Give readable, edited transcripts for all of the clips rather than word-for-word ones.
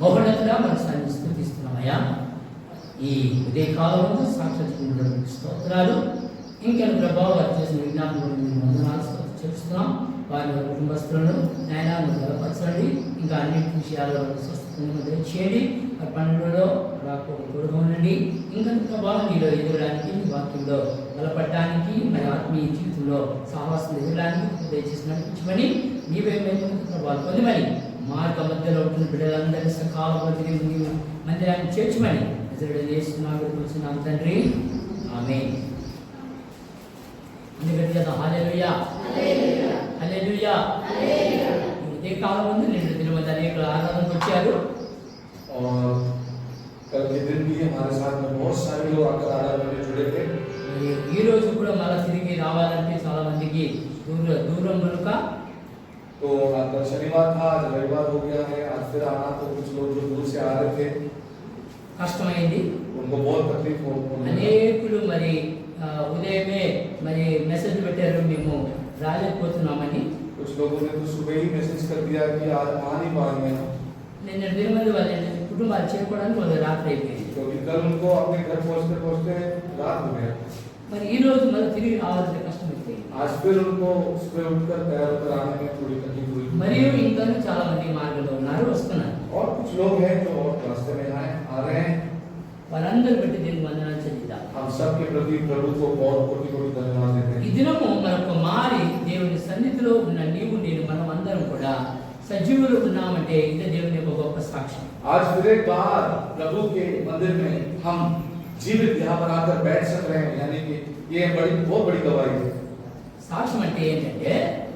మహోన్నతుడా మనసాన్ని స్తుతిస్తున్నామయ్యా. ఈ ఉదయకాలంలో సాక్షాత్కరించడానికి స్తోత్రాలు. ఇంకెను ప్రభావం వారు చేసిన విజ్ఞాపనలు మేము వందనాలు చెప్తున్నాం. వారి కుటుంబస్తులను నాయన బలపరచండి. ఇంకా అన్ని విషయాల్లో స్వస్థతను దయచేయండి. ఆ పనులలో నాకు తోడుగా ఉండండి. ఇంకా ప్రభావం మీలో ఎదగడానికి, మీ వాక్యంలో బలపడడానికి, మరి ఆత్మీయ జీవితంలో సాహసం ఎదగడానికి దయచేసి నడిపించమని నీవే ప్రభావం పొందమని మార్గ మధ్యలో ఉంటున్న బిడ్డలందరినీ సకాలంలో తిరిగి మందిరాన్ని చేర్చమని చేస్తున్నాం తండ్రి. ఆమేన్. కదా హల్లెలూయా హల్లెలూయా. ఇదే కాలం ఉంది. నిన్న దినమంది అనేక ఆరాధనకు వచ్చారు. ఈ రోజు కూడా మళ్ళీ తిరిగి రావాలంటే చాలా మందికి దూరం కనుక तो कल शनिवार था, आज रविवार हो गया है, आज फिर आना, तो कुछ लोग जो दूर से आ रहे थे కష్టమైంది. उनको बहुत तकलीफ हो అనేకులు మరి ఉదయమే మరి మెసేజ్ పెట్టారు మేము రాలేకపోతున్నామని. कुछ लोगों ने तो सुबह ही मैसेज कर दिया कि आज आ नहीं पा रहे हैं. నిన్న దినమంది వాళ్ళ కుటుంబాలు చేరుకోవడానికి వాళ్ళు రాత్రి అయిపోయింది. क्योंकि कल उनको अपने घर पहुंचते पहुंचते रात हो गया. మరి ఈ రోజు మళ్ళీ తిరిగి రావాలంటే కష్టం అయిపోయింది. आज फिर उनको सुबह उठकर तैयार होकर आने में थोड़ी तकलीफ हुई. మరియు ఇంకా చాలా మంది మార్గంలో ఉన్నారు, వస్తున్నారు. और कुछ लोग हैं जो रास्ते में आ रहे हैं. వారందరూ బట్టి దీనికి వందనాలు చెల్లిద్దాం. हम सबके प्रति प्रभु को बहुत कोटि-कोटि धन्यवाद देते हैं. ఈ దినము మరొక మారి దేవుని సన్నిధిలో ఉన్న నీవు నేను మనం అందరం కూడా సజీవులు ఉన్నామంటే ఇదే దేవుని యొక్క గొప్ప సాక్ష్యం. आज फिर एक बार प्रभु के मंदिर में हम जीवित यहाँ पर आकर बैठ सक रहे हैं, यानी कि ये बहुत बड़ी गवाही है. సాక్ష్యం అంటే ఏంటంటే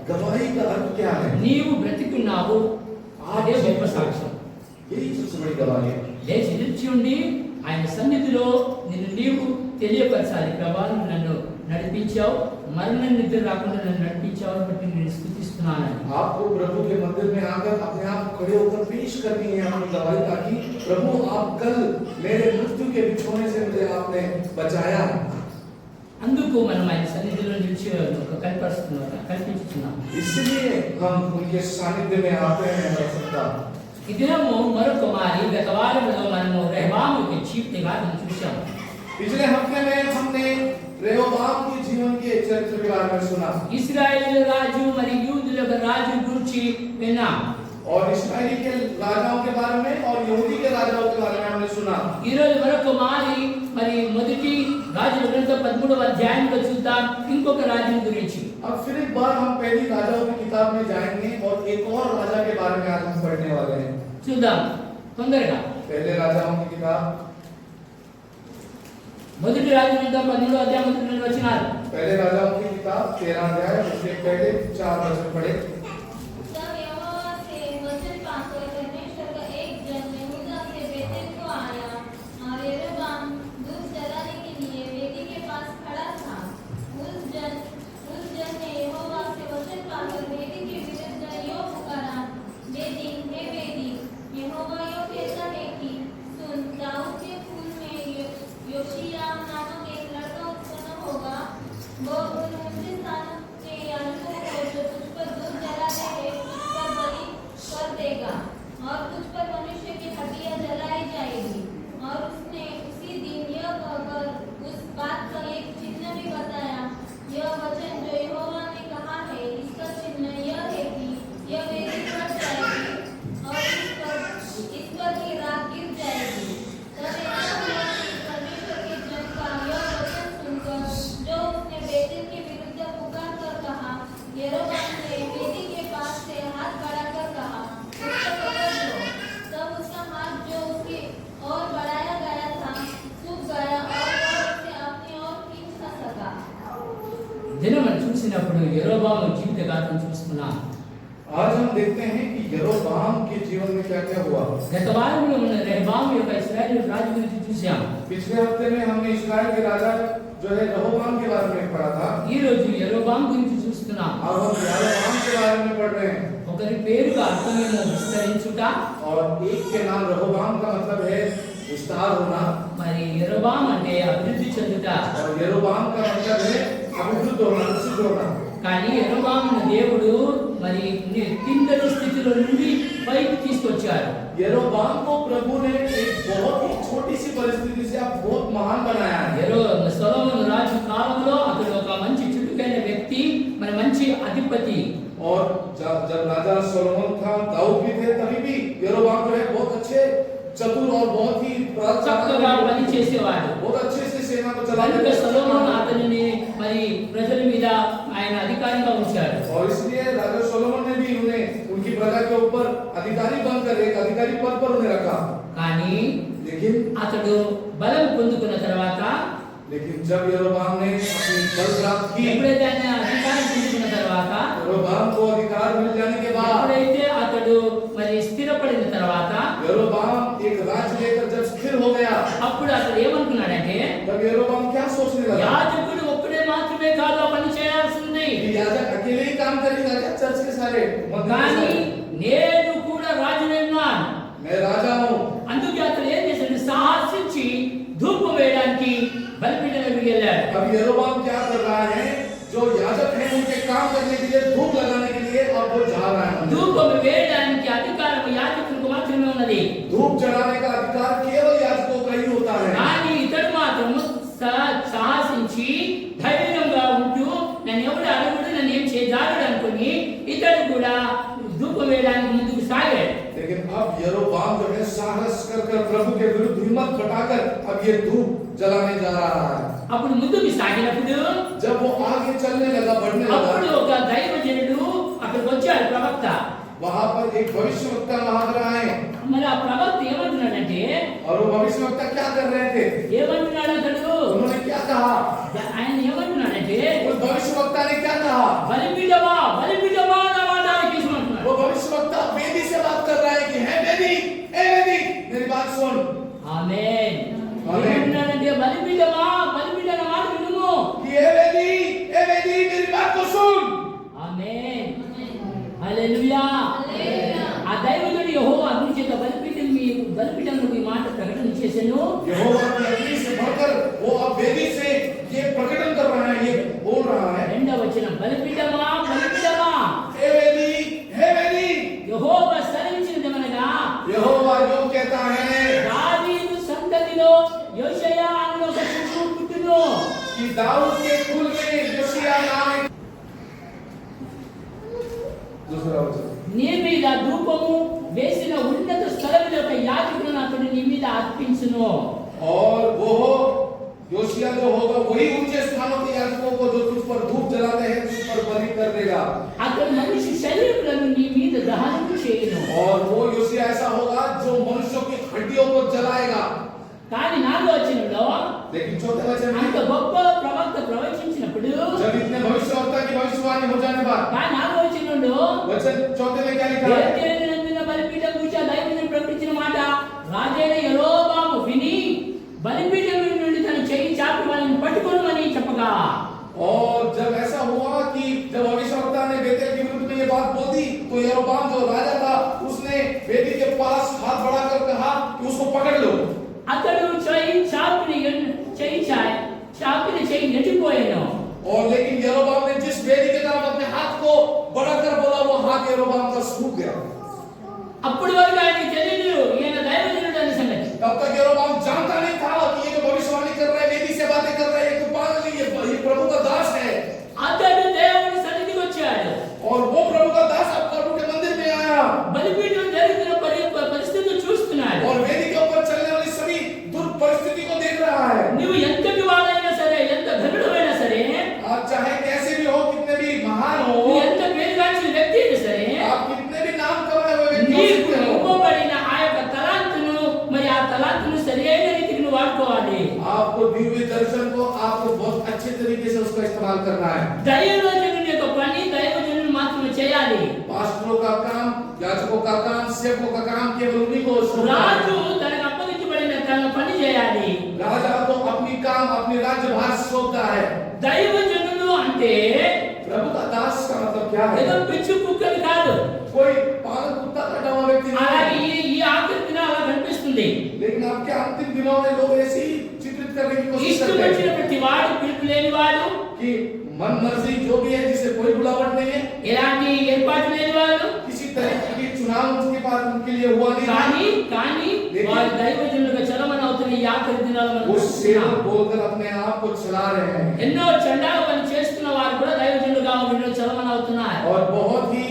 गवाही का अर्थ क्या है? నీవు బ్రతికున్నావు, అదే గొప్ప సాక్ష్యం. यही सबसे बड़ी गवाही है. లేచి నిలిచి ఉండి ఆయన సన్నిధిలో నిన్ను నీవు తెలియపరచాలి. ప్రభావం నన్ను నడిపించావు, మరణ నిద్ర రాకుండా నన్ను నడిపించావు బట్టి నేను స్తుతిస్తున్నాను. आपको प्रभु के मंदिर में आकर अपने आप खड़े होकर पेश करनी है अपनी गवाही, ताकि प्रभु आप कल मेरे मृत्यु के बिछोने से मुझे आपने बचाया. అందుకు మనం ఆయన సన్నిధిలో నిలిచి ఒక కల్పించుతున్నాం. इसलिए हम उनके सानिध्य में आते हैं. ఈ దినము మరొక మారి గత వారంలో మనము రెహబాము యొక్క జీవితంగా చూసాం. पिछले हफ्ते में हमने रेहोबाम के जीवन के चरित्र के बारे में सुना. ఇశ్రాయేలు రాజు మరియు యూదుల రాజు గురించి విన్నాం. और इस्राएली के राजाओं के बारे में और यहूदी के राजाओं के बारे में हमने सुना. ఈ రోజు మరొక మారి మరి మొదటి రాజుల గ్రంథం 13వ అధ్యాయంలో చూద్దాం ఇంకొక రాజు గురించి. अब फिर एक बार हम पहली राजाओं की किताब में जाएंगे और एक और राजा के बारे में आज हम पढ़ने वाले हैं. చూద్దాం తొందరగా. पहले राजाओं की किताब మొదటి రాజు గ్రంథం 13వ అధ్యాయం 1 వచనాలు. पहले राजाओं की किताब 13 अध्याय उसके पहले 4 वचन पढ़े. और तुझ पर मनुष्य की हड्डियां जलाई जाएगी. और उसने उसी दिन यह कहकर उस बात का एक चिन्ह भी बताया. यह वचन जो यहोवा ने कहा है, इसका चिन्ह यह है कि यह वेदी फट जाएगी और इस पर की राख गिर जाएगी. तब परमेश्वर के जन का यह वचन सुनकर जो उसने बेतेल के विरुद्ध पुकार कर कहा, यरोबाम ने वेदी के पास से हाथ बढ़ाकर कहा, तब उसका हाथ जो उसकी ओर बढ़ाया गया था सूख गया और वह उसे अपनी ओर खींच न सका. దినమని చూసినప్పుడు యెరోబాము జీవిత గాథను చూస్తున్నాం. आज हम देखते हैं कि यरोबाम के जीवन में क्या-क्या हुआ. గత వారంలో మన రెహబాము యొక్క ఇశ్రాయేలు రాజు గురించి చూసాం. पिछले हफ्ते में हमने इस्राएल के राजा जो है रेहोबाम के बारे में पढ़ा था. ఈ రోజు యెరోబాము గురించి చూస్తున్నాం. अब हम यरोबाम के बारे में पढ़ रहे हैं. ఒకరి పేరుగా అర్థమేమో విస్తరించుట, और एक के नाम रेहोबाम का मतलब है विस्तार होना. మరి యెరోబాము అంటే అభివృద్ధి చెందుట. और यरोबाम का मतलब है अभिवृद्ध होना, विकसित होना. కానీ యెరోబామును దేవుడు మరి కిందటి స్థితిలో నుండి పైకి తీసుకొచ్చారు. यरोबाम को प्रभु ने एक बहुत ही छोटी सी परिस्थिति से आप बहुत महान बनाया है। సొలొమోను రాజు కాలంలో అతడు ఒక మంచి చురుకైన వ్యక్తి, మరి మంచి అధిపతి. और जब राजा सोलोमन था, दाऊद भी थे, तभी भी यरोबाम जो है बहुत अच्छे चतुर और बहुत ही చక్కగా పని చేసేవాడు. बहुत अच्छे से सेना को चलाते కనుక थे। సొలొమోను అతనిని మరి ప్రజల మీద ఆయన అధికారిగా ఉంచాడు. और इसलिए राजा सोलोमन ने भी उन्हें उनकी प्रजा के ऊपर अधिकारी बनकर एक अधिकारी पद पर उन्हें रखा। కానీ लेकिन అతడు బలం పొందుకున్న తర్వాత, जब यरोबाम ने अपनी बल प्राप्त की, ఎప్పుడైతే ఆయన అధికారం పొందుకున్న తర్వాత, यरोबाम को अधिकार मिल जाने के बाद, ఎప్పుడైతే అతడు మరి స్థిరపడిన తర్వాత, यरोबाम एक राज्य लेकर जब स्थिर हो गया, అప్పుడు అతడు ఏమనుకున్నాడంటే, तब यरोबाम क्या सोचने लगा? యాజకుడు ఒక్కడే మాత్రమే కాదు ఆ పని చేయాల్సింది, याजक अकेले ही काम करेगा क्या? चर्च के सारे కానీ నేను కూడా రాజునైనాను. मैं राजा हूँ। అందుకే అతడు ఏం చేశాడు, సాహసించి ధూపం వేయడానికి బలిపీఠం దగ్గరికి వెళ్ళాడు. अब यरोबाम क्या कर रहा है? जो याजक हैं उनके काम करने के लिए, धूप लगाने के लिए अब वो जा रहा है। ధూపం వేయడానికి అధికారం యాజకులకు మాత్రమే ఉన్నది. धूप जलाने का अधिकार केवल याजकों का ही होता है। కానీ ఇతడు మాత్రం సాహసించి ధైర్యంగా ఉంటూ నన్ను ఎవడు అడుగుడు, నన్ను ఏం చేయజాలడు అనుకుని ఇతడు కూడా ధూపం వేయడానికి ముందుకు సాగాడు. लेकिन अब यरोबाम जो है साहस कर प्रभु के विरुद्ध हिम्मत जुटाकर अब ये धूप जलाने जा रहा है। అప్పుడు ముందుకు సాగినప్పుడు, जब वो आगे चलने लगा, बढ़ने అప్పుడు लगा, ఒక దైవజనుడు అక్కడికి వచ్చాడు, ప్రవక్త. वहां पर एक भविष्यवक्ता वहां पर आए, మరి ఆ ప్రవక్త ఏమంటున్నాడంటే, और वो भविष्यवक्ता क्या कर रहे थे? ఏమంటున్నాడు అతడు, उन्होंने क्या कहा? ఆయన ఏమంటున్నాడంటే, उस भविष्यवक्ता ने क्या कहा? బలిపీఠమా బలిపీఠమా నా మాట ఆలకించమంటున్నాడు. वो भविष्यवक्ता वेदी से बात कर रहा है कि है वेदी, ए वेदी मेरी बात सुन। ఆమేన్. ఆమేన్. ఏమంటున్నాడంటే, బలిపీఠమా బలిపీఠ నా మాట వినుము. कि ए वेदी मेरी बात को सुन। ఆమేన్. హల్లెలూయా. ఆ దైవజనుడు యెహోవా అగ్ని చేత బలిపీఠంలో ఈ మాట ప్రకటన చేసెను. यहोवा की अग्नि से बढ़कर वो अब वेदी से ये प्रकटन कर रहा है, ये बोल रहा है, రెండవ వచనం, బలిపీఠమా బలిపీఠమా हे वेदी యెహోవా సెలవిచ్చినదేమనగా, यहोवा जो कहता है దావీదు సంతతిలో యోషయా అనే ఒక శిశువు పుట్టును. कि दाऊद के कुल में योशिय्याह नाम एक दूसरा वचन, నీ మీద ధూపము వేసిన ఉన్నత స్థలములో ఒక యాజకులను అతడు నీ మీద అర్పించును. और वो योशिय्याह जो होगा वही ऊंचे स्थानों के याजकों को जो तुझ पर धूप जलाते हैं तुझ पर बलि कर देगा। అతడు మనిషి శరీరములను నీ మీద దహనము చేయును. और वो योशिय्याह ऐसा होगा जो मनुष्यों की हड्डियों को जलाएगा। కానీ నాలుగో వచనంలో, लेकिन चौथे वचन అంత में గొప్ప ప్రవక్త ప్రవచించినప్పుడు, जब इतने भविष्यवक्ता की भविष्यवाणी हो जाने बाद, కానీ నాలుగో వచనంలో, वचन चौथे में क्या लिखा है? బేతేలినందున బలిపీఠం గురించి ఆ దైవజనుడు ప్రకటించిన మాట రాజైన యెరోబాము విని బలిపీఠం నుండి తన చెయ్యి చాపి వారిని పట్టుకొనుమని చెప్పగా, और जब ऐसा हुआ कि जब भविष्यवक्ता ने बेतेल के विरुद्ध में ये बात बोली, तो यरोबाम जो राजा था उसने वेदी के पास हाथ बढ़ाकर कहा कि उसको पकड़ लो। అతడు చెయ్యి చాపిన చెయ్యి నెట్టిపోయాను. और लेकिन यरोबाम ने जिस वेदी की तरफ अपने हाथ को बढ़ाकर बोला, वो हाथ यरोबाम का सूख गया। అప్పుడు వరకు ఆయనకి తెలియదు ఈయన దైవజనుడు అనే సంగతి. तब तक यरोबाम जानता नहीं था कि ये जो भविष्यवाणी कर रहा है, वेदी से बातें कर रहा है, ये पागल नहीं है, ये प्रभु का दास है। అతడు దేవుని సన్నిధికి వచ్చాడు. और वो प्रभु का दास अब प्रभु के मंदिर में आया, బలిపీఠం జరుగుతున్న పరిస్థితిని చూస్తున్నాడు. और वेदी के ऊपर चलने वाली सभी दुर्परिस्थिति को देख रहा है। నువ్వు ఎంతటి వాడైనా సరే, ఎంత ధనుడైనా సరే, आप चाहे कैसे भी हो, कितने भी महान हो, నువ్వు ఎంత పేరుగాంచిన వ్యక్తి అయినా సరే, आप कितने भी नाम कमाए हुए व्यक्ति हो నీకు सकते हो, ఇవ్వబడిన ఆ యొక్క తలాంతును, మరి ఆ తలాంతును సరైన రీతికి నువ్వు వాడుకోవాలి. आपको दी हुई दर्शन को आपको बहुत अच्छे तरीके से उसका इस्तेमाल करना है। దైవజనుని యొక్క పని దైవజనుడు మాత్రమే చేయాలి. पास्टरों का काम, याजकों का काम, सेवकों का काम केवल उन्हीं को सौंपा है। రాజు తనకు అప్పగించబడిన తన పని చేయాలి. राजा तो अपनी काम अपनी राज्यभार सौंपता है। దైవజనుడు అంటే प्रभु का दास का मतलब क्या है? ఏదో పిచ్చి కుక్కలు కాదు. कोई पागल कुत्ता कटा हुआ व्यक्ति అలాగే नहीं, ఈ ఆఖరి దినం అలా కనిపిస్తుంది. लेकिन आपके अंतिम दिनों में लोग ऐसे ही चित्रित करने की कोशिश ఇష్టం करते हैं వచ్చిన ప్రతి వాడు, పిలుపు లేనివాడు, कि मन मर्जी जो भी है, जिसे कोई बुलावट नहीं है, ఎలాంటి ఏర్పాటు లేనివాడు, किसी तरह की चुनाव उनके पास उनके लिए हुआ नहीं था। కానీ వారి దైవజనులుగా చలమని అవుతున్న ఈ ఆఖరి దినాల్లో మనం वो सेवक చూస్తున్నాం. बोलकर अपने आप को चला रहे हैं ఎన్నో చండాల పని చేస్తున్న వారు కూడా దైవజనులుగా వీళ్ళు చలమని అవుతున్నారు. और बहुत ही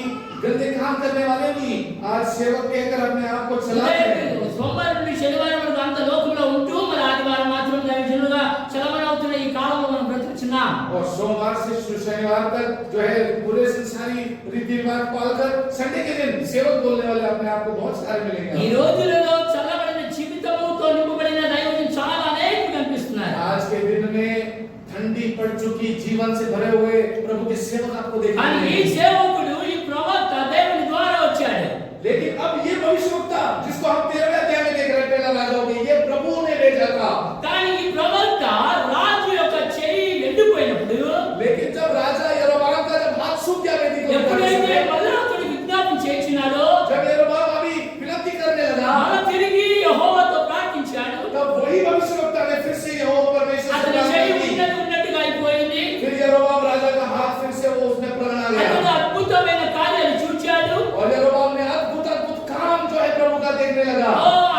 गंदे काम करने वाले भी आज सेवक कहकर अपने आप को चलाते हैं। సోమవారం నుండి శనివారం వరకు అంత లోకంలో ఉంటూ మరి ఆదివారం మాత్రం దైవజనులుగా చలమని అవుతున్న ఈ కాలంలో మనం బ్రతుకుతున్నాం. और सोमवार से शनिवार तक जो है पूरे संसारी रीति रिवाज पालकर संडे के दिन सेवक बोलने वाले अपने आप को बहुत सारे ఈ मिलेंगे। రోజులలో చల్లబడిన జీవితముతో నింపబడిన దైవజనులు చాలా అనేకులు కనిపిస్తున్నారు. आज के दिन में ठंडी पड़ चुकी जीवन से भरे हुए प्रभु के सेवक आपको देखने కానీ ఈ मिलेंगे। సేవకుడు ఈ ప్రవక్త దేవుని ద్వారా వచ్చాడు. लेकिन अब ये भविष्यवक्ता जिसको हम 13वें अध्याय में देख रहे हैं पहला राजाओं में, ये प्रभु ने भेजा था। కానీ ఈ ప్రవక్త రాజు యొక్క చెయ్యి ఎండిపోయినప్పుడు लेकिन जब राजा यरोबाम का जब हाथ सूख गया वेदी को ఎప్పుడైతే మళ్ళా అతడు విజ్ఞాపన చేసినాడో जब यरोबाम अभी विनती करने लगा మళ్ళా తిరిగి యెహోవాతో ప్రార్థించాడు. तब वही भविष्यवक्ता ने फिर से यहोवा परमेश्वर से అతని प्रार्थना చెయ్యి की। ఉన్నట్టుగా అయిపోయింది. फिर यरोबाम राजा का हाथ फिर से वो उसने प्रणा అతడు गया అద్భుతమైన కార్యాలు చూచాడు. और यरोबाम ने अद्भुत अद्भुत काम जो है प्रभु का देखने लगा।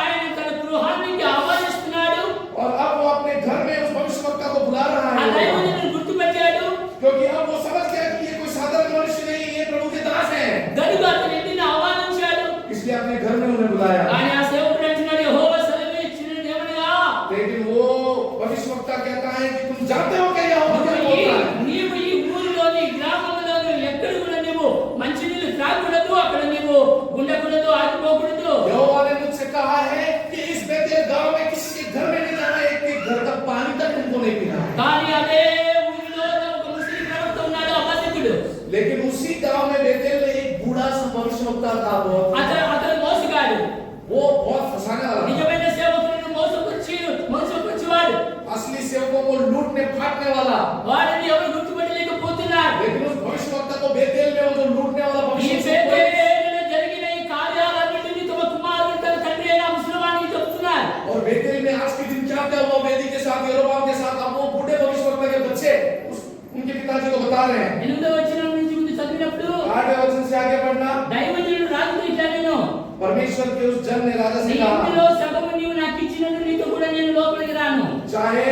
ఆయన తన గృహానికి ఆహ్వానిస్తున్నాడు. और अब वो अपने घर में उस भविष्यवक्ता को बुला रहा ఆ है దైవజనుడిని గుర్తుపెట్టాడు. क्योंकि अब वो समझ गया कि ये कोई साधारण मनुष्य नहीं, ये प्रभु के दास हैं। గనుక అతని ఇంటిని ఆహ్వానించాడు. इसलिए अपने घर में उन्हें बुलाया। కానీ ఆ సేవకుడు అంటున్నాడు యెహోవా సెలవు ఇచ్చినది ఏమనగా लेकिन वो भविष्यवक्ता कहता है कि तुम जानते हो क्या यहोवा क्या बोलता है? నీవు ఈ ఊరిలోని గ్రామంలోని ఎక్కడ కూడా నీవు మంచినీళ్ళు త్రాగకూడదు, అక్కడ నీవు ఉండకూడదు, ఆగిపోకూడదు. यहोवा ने मुझसे कहा है कि इस बेतेल गांव में किसी के घर में नहीं जाना, एक के घर का पानी तक तुमको नहीं पीना है। కానీ అదే ఊరిలో ఒక ముస్లిం ప్రవక్త ఉన్నాడు, అబద్ధికుడు. लेकिन उसी गांव में बेतेल में एक बूढ़ा सा भविष्यवक्ता था। అతను మోసగాడు. वो बहुत फंसाने वाला था। నిజమైన సేవకులను మోసపుచ్చేవాడు. असली सेवकों को लूटने फाटने वाला। వాడిని ఎవరు గుర్తుపట్టలేకపోతున్నారు. लेकिन उस भविष्यवक्ता को बेतेल में वो जो लूटने वाला ఈ भविष्यवक्ता బేతేలులో జరిగిన ఈ कार्याలన్నిటిని తమ కుమారుడు తన తండ్రి అయిన ముసలివానికి చెప్తున్నారు. और बेतेल में आज के दिन क्या क्या हुआ वेदी के साथ यरोबाम के साथ, अब वो बूढ़े भविष्यवक्ता के बच्चे उनके पिताजी को बता रहे हैं। 8వ వచనం నుంచి ముందు చదివినప్పుడు 8वें वचन से आगे पढ़ना। దైవజనుడు రాజుతో ఇట్లా నేను परमेश्वर के उस जन ने राजा से నీ कहा, ఇంటిలో సగము నీవు నాకు ఇచ్చినట్టు నీతో కూడా నేను లోపలికి రాను. चाहे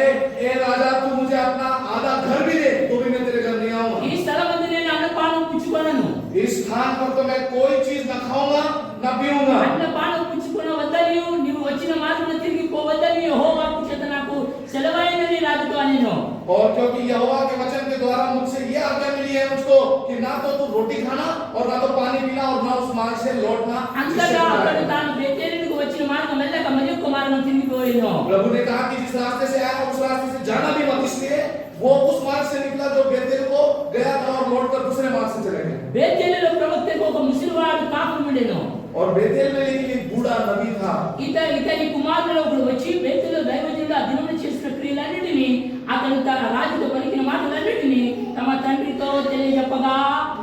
ए राजा तू मुझे अपना आधा घर भी दे तो भी मैं तेरे घर नहीं आऊंगा। ఈ స్థలం అందు నేను అన్నపానం పుచ్చుకొనను. इस स्थान पर तो मैं कोई चीज न खाऊंगा न पीऊंगा। అన్నపానం పుచ్చుకొన వద్దనియు నీవు వచ్చిన మార్గమున తిరిగి పోవద్దని యెహోవా చేత నాకు సెలవైనది రాజుతో అనెను. और क्योंकि यहोवा के वचन के द्वारा मुझसे ये आज्ञा मिली है मुझको कि ना तो तू रोटी खाना और ना तो पानी पीना और ना उस मार्ग से लौटना। అంతటా అతడు తాను బేతేలుకు వచ్చిన మార్గం వెళ్ళక మరి ఒక మార్గం తిరిగిపోయెను. प्रभु ने कहा कि जिस रास्ते से आया उस रास्ते से जाना भी मत, इसलिए वो उस मार्ग से निकला जो बेतेल को गया था और लौटकर दूसरे मार्ग से चले गए। బేతేలులో ప్రవక్తకు ఒక ముసలివాడు కాపురం ఉండెను. और बेतेल में लेकिन एक बूढ़ा नबी था। ఇతని కుమారుడు ఒకడు వచ్చి బేతేలులో దైవజనుడు ఆ దినమున చేసిన క్రియలన్నిటిని అతను తన రాజుతో పలికిన మాటలన్నిటిని తమ తండ్రితో తెలియజెప్పగా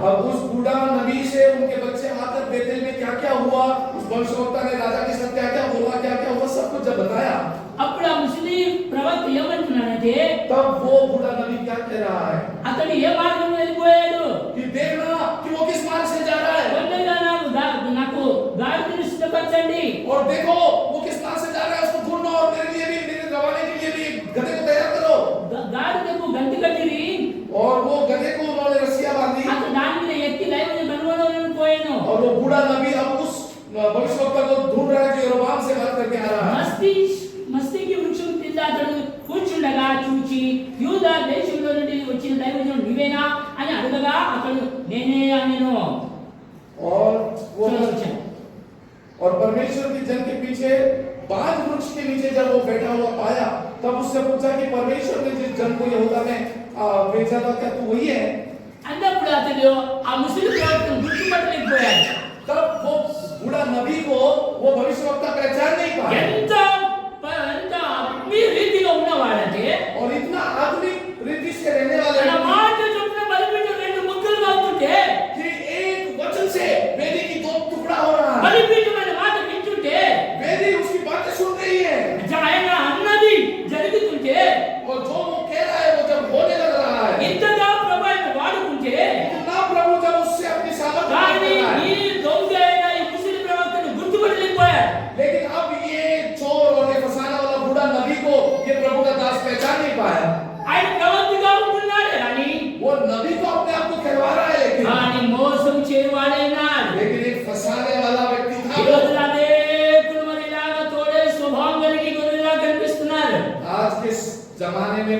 अब उस बूढ़ा नबी से उनके बच्चे आकर बेतेल में क्या क्या हुआ, उस भविष्यवक्ता ने राजा के साथ क्या क्या हुआ सब कुछ जब बताया, అప్పుడు ఆ ముస్లిం ప్రవక్త ఏమంటున్నాడంటే तब वो बूढ़ा नबी क्या कह रहा है అతడు ఏ మార్గంలో వెళ్ళిపోయాడు. कि देखना कि वो किस मार्ग से जा रहा है, కొండగా నాకు గాడిదను సిద్ధపరచండి. और देखो वो किस मार्ग से जा रहा है उसको ढूंढो, और मेरे लिए भी, मेरे रवाने के लिए भी गधे को तैयार करो। గాడిదకు గంటి కట్టిరి. और वो गधे को उन्होंने रस्सियां बांधी అతడు దాని మీద ఎక్కి దైవజనుడు కనుగొనడానికి పోయాను. और वो बूढ़ा नबी अब उस भविष्यवक्ता को ढूंढ रहा है जो यरोबाम से बात करके आ रहा है। మస్తీకి వృక్షం కింద అతడు కూర్చుండగా చూచి యూదా దేశంలో నుండి వచ్చిన దైవజనుడు నీవేనా అని అడగగా అతడు నేనే అనెను. और परमेश्वर के जन के पीछे बाज वृक्ष के नीचे जब वो बैठा हुआ पाया, तब उससे पूछा कि परमेश्वर ने जिस जन को यहूदा में भेजा था क्या तू वही है? అన్నప్పుడు అతడు ఆ ముసలి ప్రవక్తను గుర్తుపట్టలేకపోయాడు. तब वो बूढ़ा नबी को वो भविष्यवक्ता पहचान नहीं पाया। ఎంత ఆత్మీయ రీతిలో ఉన్నవాడంటే और इतना आधुनिक रीति से रहने वाले తన మాట చొప్పున బలిపీఠం 2 ముక్కలుగా అవుతుంటే कि एक वचन से वेदी की 2 टुकड़ा हो रहा है। బలిపీఠం అనే మాట వింటుంటే वेदी उसकी बातें सुन रही है ఆయన అన్నది జరుగుతుంటే और जो वो कह रहा है वो जब होने लग रहा है, ఇంతగా ప్రభువుని వాడుకుంటే इतना प्रभु जब उससे अपनी सामर्थ्य కానీ दिखा रहा है, ఈ దొంగ అయిన ఈ ముసలి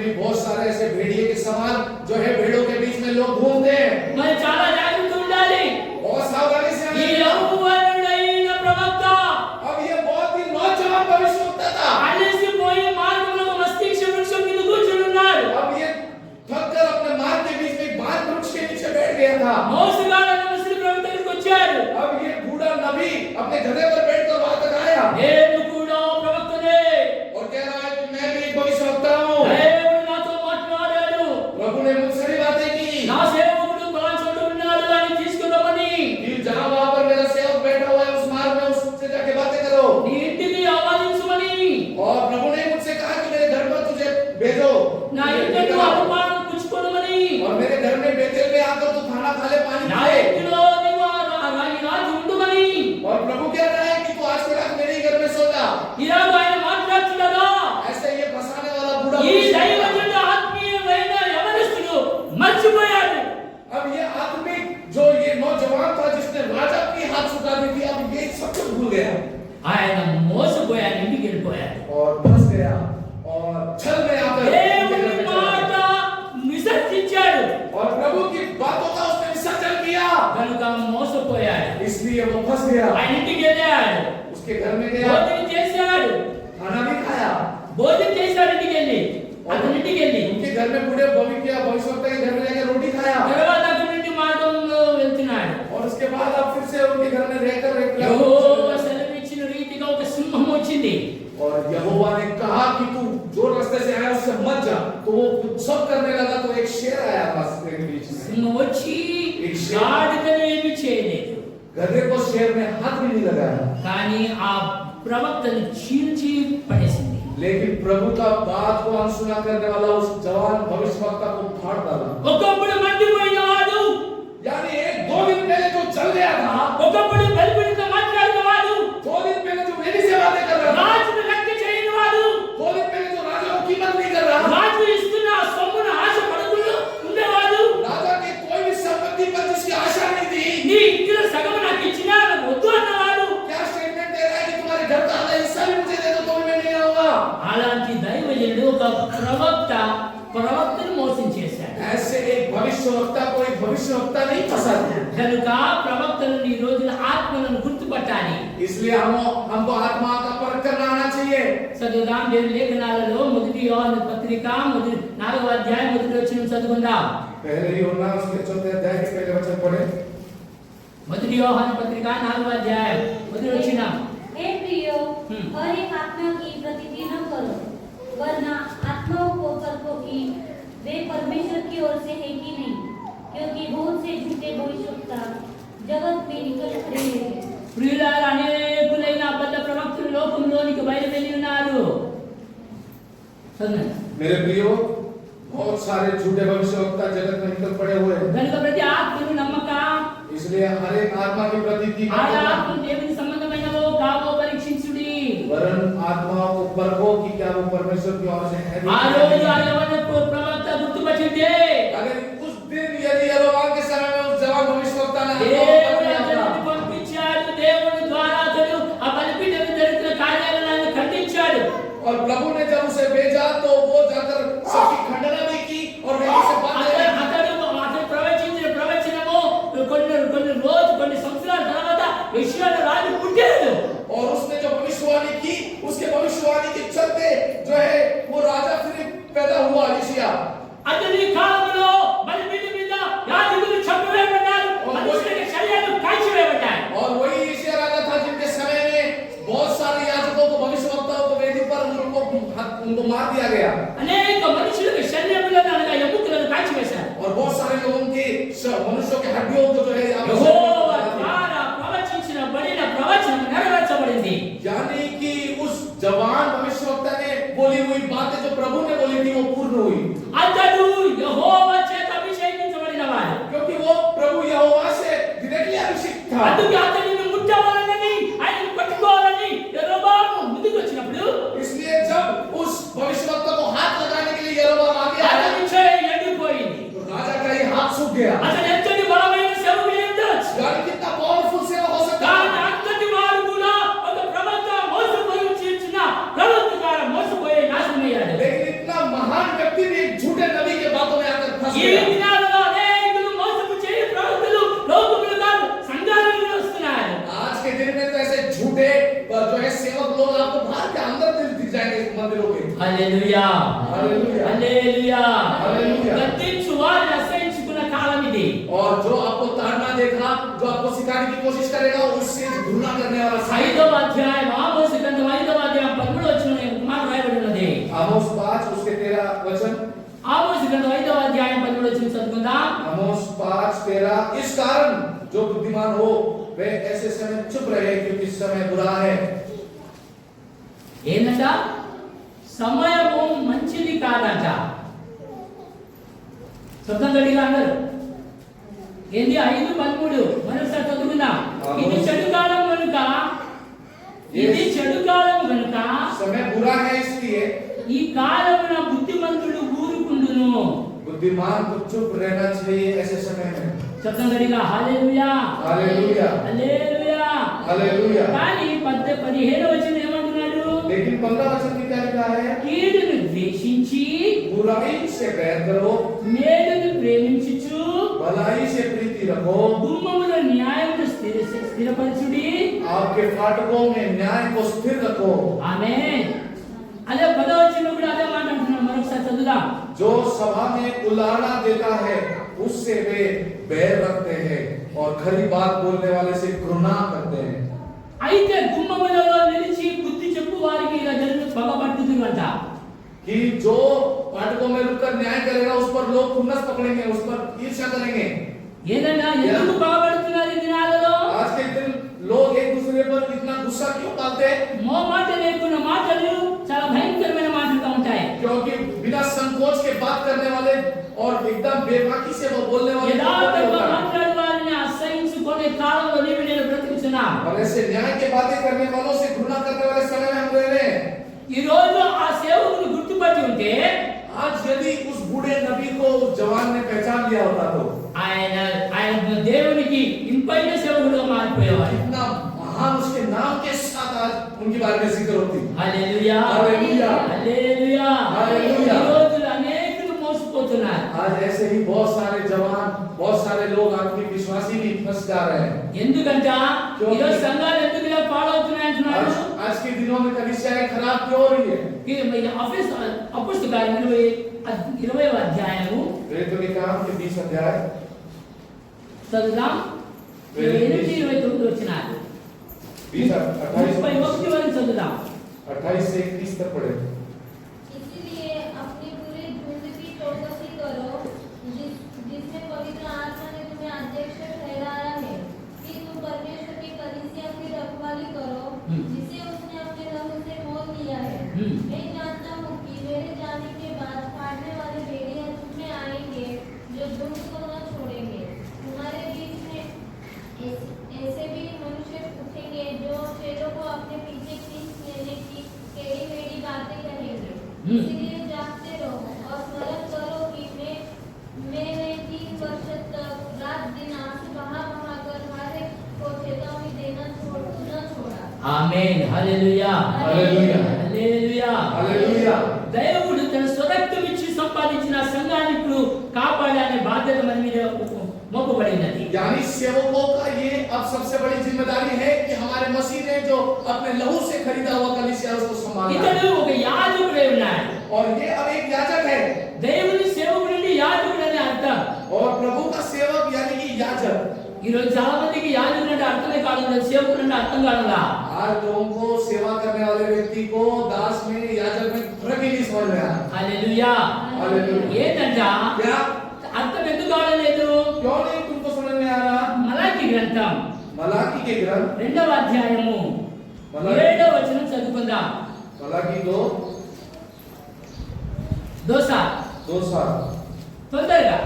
भी बहुत सारे ऐसे भेड़िए के समान जो है भेड़ों के बीच में लोग घूमते हैं। మరి చాలా జాగ్రత్త ఉండాలి. बहुत सावधानी से ఈ आना। యవ్వనుడైన ప్రవక్త अब ये बहुत ही नौजवान भविष्यवक्ता था। అలసిపోయి మార్గంలో మస్తిష్క వృక్షం కింద కూర్చుని ఉన్నాడు. अब ये थक कर अपने मार्ग के बीच में एक बार वृक्ष के नीचे बैठ गया था। మోసగాడైన ముసలి ప్రవక్త దగ్గరికి వచ్చాడు. अब ये बूढ़ा नबी अपने गधे पर बैठकर वहां तक आया నేను కూడా ప్రవక్తనే. और कह रहा है कि मैं भी एक भविष्यवक्ता हूँ। దేవుడు నాతో మాట్లాడాడు. प्रभु ने मुझसे भी बातें की నా సేవకుడు బాంచోడు ఉన్నాడు అని తీసుకురమ్మని. कि जहाँ वहां पर मेरा सेवक बैठा हुआ है उस मार्ग में उससे जाके बातें करो। నీ ఇంటికి ఆహ్వానించమని. और प्रभु ने मुझसे कहा कि मेरे घर पर तुझे भेजो నా ఇంటికి అపమానం పుచ్చుకోమని. और मेरे घर में बेतेल में आकर तू खाना खा ले, पानी నా पी ले। ఇంటిలో నీవు ఈ రాత్రి ఉండుమని. और प्रभु कह रहा है कि तू आज की रात मेरे ही घर में सो जा। ఇలాగ ఆయన మాట్లాడుతున్నాడా? ऐसे ये फंसाने वाला बूढ़ा ఈ मनुष्य था। దైవజనుడు ఆత్మీయమైన యవనస్తుడు మర్చిపోయాడు. अब ये आत्मिक जो ये नौजवान था जिसने राजा की हाथ छुटा दी थी, अब ये सब कुछ भूल गया ఆయన మోసపోయాడు, ఇంటికి వెళ్ళిపోయాడు. और फंस गया और छल में आकर उनके घर దేవుని में चला మాట गया। విసర్జించాడు. और प्रभु की बातों का उसने विसर्जन किया, కనుక మోసపోయాడు. इसलिए वो फंस गया। ఆయన ఇంటికి వెళ్ళాడు, उसके घर में गया, భోజనం చేశాడు. खाना भी खाया। భోజనం చేశాడు ఇంటికి వెళ్ళి, అతని ఇంటికి వెళ్ళి. उनके घर में बूढ़े भविष्यवक्ता के घर में जाकर रोटी खाया తర్వాత అక్కడి నుండి మార్గంలో వెళ్తున్నాడు. और उसके बाद अब फिर से उनके घर में रहकर యెహోవా సెలవిచ్చిన రీతిగా ఒక సింహం వచ్చింది. और यहोवा ने कहा कि तू जो रास्ते से आया उससे मत जा। तो वो सब करने लगा तो एक शेर आया रास्ते के बीच में। సింహం వచ్చి గాడిదని ఏమీ చేయలేదు. गधे को शेर ने हाथ भी नहीं लगाया, కానీ ఆ ప్రవక్తను చీల్చి పడేసింది. लेकिन प्रभु का बात को अनसुना करने वाला उस जवान भविष्यवक्ता को फाड़ डाला। ఒకప్పుడు మండిపోయిన వాడు, यानी एक दो दिन पहले जो चल गया था, ఒకప్పుడు బలిపీఠంతో మాట్లాడిన వాడు, 2 दिन पहले जो वेदी से बातें कर रहा था, రాజును లెక్క చేయని వాడు, 2 दिन पहले जो राजा को कीमत नहीं कर रहा, రాజు ఇస్తున్న ఆ సొమ్మును ఆశ పడకుండా ఉండేవాడు, राजा की कोई भी संपत्ति पर जिसकी आशा नहीं थी, నీ ఇంటిలో సగం నాకు ఇచ్చినా నాకు వద్దు అన్నవాడు. क्या स्टेटमेंट दे रहा है कि तुम्हारे घर का आधा हिस्सा भी मुझे दे दो तो भी मैं नहीं आऊंगा। అలాంటి దైవజనుడు ఒక ప్రవక్తను మోసం చేశాడు. ऐसे एक भविष्यवक्ता को एक भविष्यवक्ता नहीं फंसाते। కనుక ప్రవక్తలు ఈ రోజున ఆత్మలను గుర్తుపట్టాలి. इसलिए हमको आत्मा का परख करना आना चाहिए। చదువుదాం దేవుని లేఖనాలలో మొదటి యోహాను పత్రిక 4వ అధ్యాయం మొదటి వచనం చదువుకుందాం. पहले यूहन्ना उसके 4थे अध्याय के पहले वचन पढ़े। మొదటి యోహాను పత్రిక 4వ అధ్యాయం మొదటి వచనం. हे प्रियो, हर एक आत्मा की प्रतिज्ञा न करो, वरना आत्माओं को परखो कि वे परमेश्वर की ओर से है कि नहीं, क्योंकि बहुत से झूठे भविष्यवक्ता जगत में निकल खड़े हैं। ప్రియులారా, అనేకులైన అబద్ధ ప్రవక్తలు లోకంలోనికి బయలుదేరి ఉన్నారు. చదవండి. मेरे प्रियो, बहुत सारे झूठे भविष्यवक्ता जगत में निकल पड़े हुए हैं। కనుక ప్రతి ఆత్మను నమ్మక, इसलिए हर एक आत्मा की प्रतिज्ञा ఆయా करो, ఆత్మలు దేవుని సంబంధమైనవో కావో పరీక్షించుడి. वरन आत्माओं को परखो कि क्या वो परमेश्वर की ओर से है। ఆ రోజు ఆ యవ్వన ప్రవక్త గుర్తుపట్టింటే अगर उस दिन यदि यरोबाम के समय में उस जवान भविष्यवक्ता ने దేవుడు అతన్ని పంపించాడు. దేవుని ద్వారా అతడు ఆ బలిపీఠం మీద జరుగుతున్న కార్యాలను ఖండించాడు. और प्रभु ने जब उसे भेजा तो वो जाकर सबकी खंडना भी की और वेदी से बातें అతడు ప్రవచించిన ప్రవచనము కొన్ని సంవత్సరాల తర్వాత ఇశ్రాయేలు రాజు పుట్టాడు. और उसने जो भविष्यवाणी की उसके भविष्यवाणी के चलते जो है वो राजा फिर पैदा हुआ यशायाह। అతని కాలంలో బలిపీఠం మీద యాజకులు చంపివేయబడ్డారు, మనుషుల శరీరాలు కాల్చివేయబడ్డాయి. और वही यशायाह राजा था जिनके समय में बहुत सारे याजकों को भविष्यवक्ताओं को वेदी पर उनको मार दिया गया అనేక మనుషులకు శరీరములను అనగా ఎముకలను కాల్చివేశారు. और बहुत सारे लोगों के मनुष्यों के हड्डियों को जो है యెహోవా ద్వారా ప్రవచించిన బడిన ప్రవచనం నెరవేర్చబడింది. यानी कि उस जवान भविष्यवक्ता ने बोली हुई बातें जो प्रभु ने बोली थी वो पूर्ण हुई, అతడు యెహోవా చేత అభిషేకించబడినవాడు. क्योंकि वो प्रभु यहोवा से डायरेक्टली अभिषेक था। అందుకే అతనిని ముట్టవాలని ఆయనను పట్టుకోవాలని యెరోబాము ముందుకు వచ్చినప్పుడు इसलिए जब उस भविष्यवक्ता को हाथ लगाने के लिए यरोबाम आगे आया అతని చేయి ఎండిపోయింది. तो राजा का ये हाथ सूख गया। అతను ఎంతటి బలమైన సేవకుడు ఉండొచ్చు, यानी कितना पावरफुल सेवा हो सकता కానీ है। అంతటి వాడు కూడా ఒక ప్రవక్త మోసపోయి చేసిన ప్రవక్త ద్వారా మోసపోయి నాశనమయ్యాడు. लेकिन इतना महान व्यक्ति भी दिख जाएंगे इस मंदिरों के। హల్లెలూయా हालेलुया। హల్లెలూయా హల్లెలూయా। గద్దించు వారిని అసహించుకున్న కాలం ఇది. और जो आपको ताड़ना देगा, जो आपको सिखाने की कोशिश करेगा, उससे घृणा करने वाला समय। 5వ అధ్యాయం ఆమోసు గ్రంథం 5వ అధ్యాయం 13వ వచనంలో ఒక మాట రాయబడి ఉన్నది. आमोस 5 उसके 13 वचन। ఆమోసు గ్రంథం 5వ అధ్యాయం 13వ వచనం చదువుకుందాం. आमोस 5:13 इस कारण जो बुद्धिमान हो वे ऐसे समय चुप रहे क्योंकि समय बुरा है। ఏంటంట? సమయము మంచిది కాదంట. శబ్దం గట్టిగా అందరూ. ఏంది 5:13 మరోసారి చదువుకుందాం. ఇది చెడు కాలం కనుక, ఇది చెడు కాలం కనుక समय बुरा है इसलिए ఈ కాలమున బుద్ధిమంతుడు ఊరుకుండును. बुद्धिमान को चुप रहना चाहिए ऐसे समय में। శబ్దం గట్టిగా హల్లెలూయా हालेलुया హల్లెలూయా. हालेलुया। కానీ 15వ వచనం ఏమంటున్నాడు? लेकिन 15 वचन में क्या लिखा है? కీడును ద్వేషించి बुराई से बैर करो, మేలును ప్రేమించుచు भलाई से प्रीति रखो, గుమ్మముల న్యాయమును స్థిరపరచుడి. आपके फाटकों में न्याय को स्थिर रखो। ఆమేన్. అదే 10వ వచనం కూడా అదే మాట అంటున్నాడు. మరొకసారి చదువుదాం. जो सभा में उलाहना देता है उससे वे बैर रखते हैं और खरी बात बोलने वाले से घृणा करते हैं। అయితే గుమ్మములలో నిలిచి బుద్ధి చెప్పు వారికి ఇలా జరుగుతూ పగబట్టుదురంట. कि जो फाटकों में रुककर न्याय करेगा उस पर लोग खुन्नस पकड़ेंगे, उस पर ईर्ष्या करेंगे। ఏదన్నా ఎందుకు పగబడుతున్నారు ఈ దినాలలో? आज के दिन लोग एक दूसरे पर इतना गुस्सा क्यों डालते हैं? మోమాట లేకున్న మాటలు చాలా భయంకరమైన మాటలుగా ఉంటాయి. क्योंकि बिना संकोच के बात करने वाले और एकदम बेबाकी से वो बोलने वाले యథార్థంగా మాట్లాడే వారిని అసహించుకునే కాలంలో నీవు నేను బ్రతుకుతున్నాం. और ऐसे न्याय के बातें करने वालों से घृणा करने वाले समय में हम रह रहे हैं। ఈ రోజు ఆ సేవకుని గుర్తుపట్టి ఉంటే आज यदि उस बूढ़े नबी को उस जवान ने पहचान लिया होता तो ఆయన దేవునికి ఇంపైన సేవకుడుగా మారిపోయేవాడు. कितना महान उसके नाम के साथ आज उनके बारे में जिक्र होती। హల్లెలూయా हालेलुया హల్లెలూయా. हालेलुया। ఈ రోజులు అనేకులు మోసపోతున్నారు. आज ऐसे ही बहुत सारे जवान, बहुत सारे लोग आपके विश्वासी भी फंस जा रहे हैं। ఎందుకంటే क्योंकि- ఈ రోజు సంఘాలు ఎందుకు ఇలా పాడవుతున్నాయి అంటున్నాడు. आज के दिनों में कलीसियाएं खराब क्यों हो रही है? అపోస్తలుల కార్యం 20వ అధ్యాయము प्रेरितों के काम के 20 अध्याय చదువుదాం. 28-29 వచనాలు 31 వరకు చదువుదాం. 28 से 31 तक पढ़े। इसीलिए अपनी पूरी झुंड की चौकसी करो जिसमें पवित्र आत्मा ने तुम्हें अध्यक्ष ठहराया है कि तुम परमेश्वर की कलीसिया की रखवाली करो जिसे उसने अपने लहू से मोल लिया है। मैं जानता हूँ कि मेरे जाने के बाद फाड़ने वाले भेड़िया तुम में आएंगे जो झुंड को न छोड़ेंगे। तुम्हारे बीच में ऐसे भी मनुष्य उठेंगे जो चेलों को अपने पीछे खींच लेने की टेढ़ी मेढ़ी बातें कहेंगे। इसलिए जागते रहो और स्मरण करो कि मैंने 3 वर्ष तक रात दिन आंसू बहा कर हर एक को चेतावनी देना न छोड़ा। ఆమేన్. హల్లెలూయా హల్లెలూయా. హల్లెలూయా. हालेलुया। దేవుడు తన స్వరక్తం ఇచ్చి సంపాదించిన సంఘాన్ని ఇప్పుడు కాపాడాలనే బాధ్యత మన మీద మోపబడినది. यानी सेवकों का ये अब सबसे बड़ी जिम्मेदारी है कि हमारे मसीह ने जो अपने लहू से खरीदा हुआ कलीसिया उसको संभालना। ఇతడు ఒక యాజకుడై ఉన్నాడు. और ये अब एक याजक है దేవుని సేవకుడు నుండి యాజకుడు అనే అర్థం. और प्रभु का सेवक यानी कि याजक। ఈ రోజు చాలా మందికి యాజకుడు అంటే అర్థమే కాదు, సేవకుడు అంటే అర్థం కాదుగా. आज लोगों को सेवा करने वाले व्यक्ति को दास में याजक में फर्क ही नहीं समझ में आया। హల్లెలూయా. हालेलुया। ఏంటంట क्या అర్థం ఎందుకు కావలేదు? क्यों नहीं तुमको समझ में आ रहा? మలాకి గ్రంథం मलाकी के ग्रंथ 2వ అధ్యాయము 7వ వచనం చదువుకుందాం. मलाकी 2 2 తొందరగా.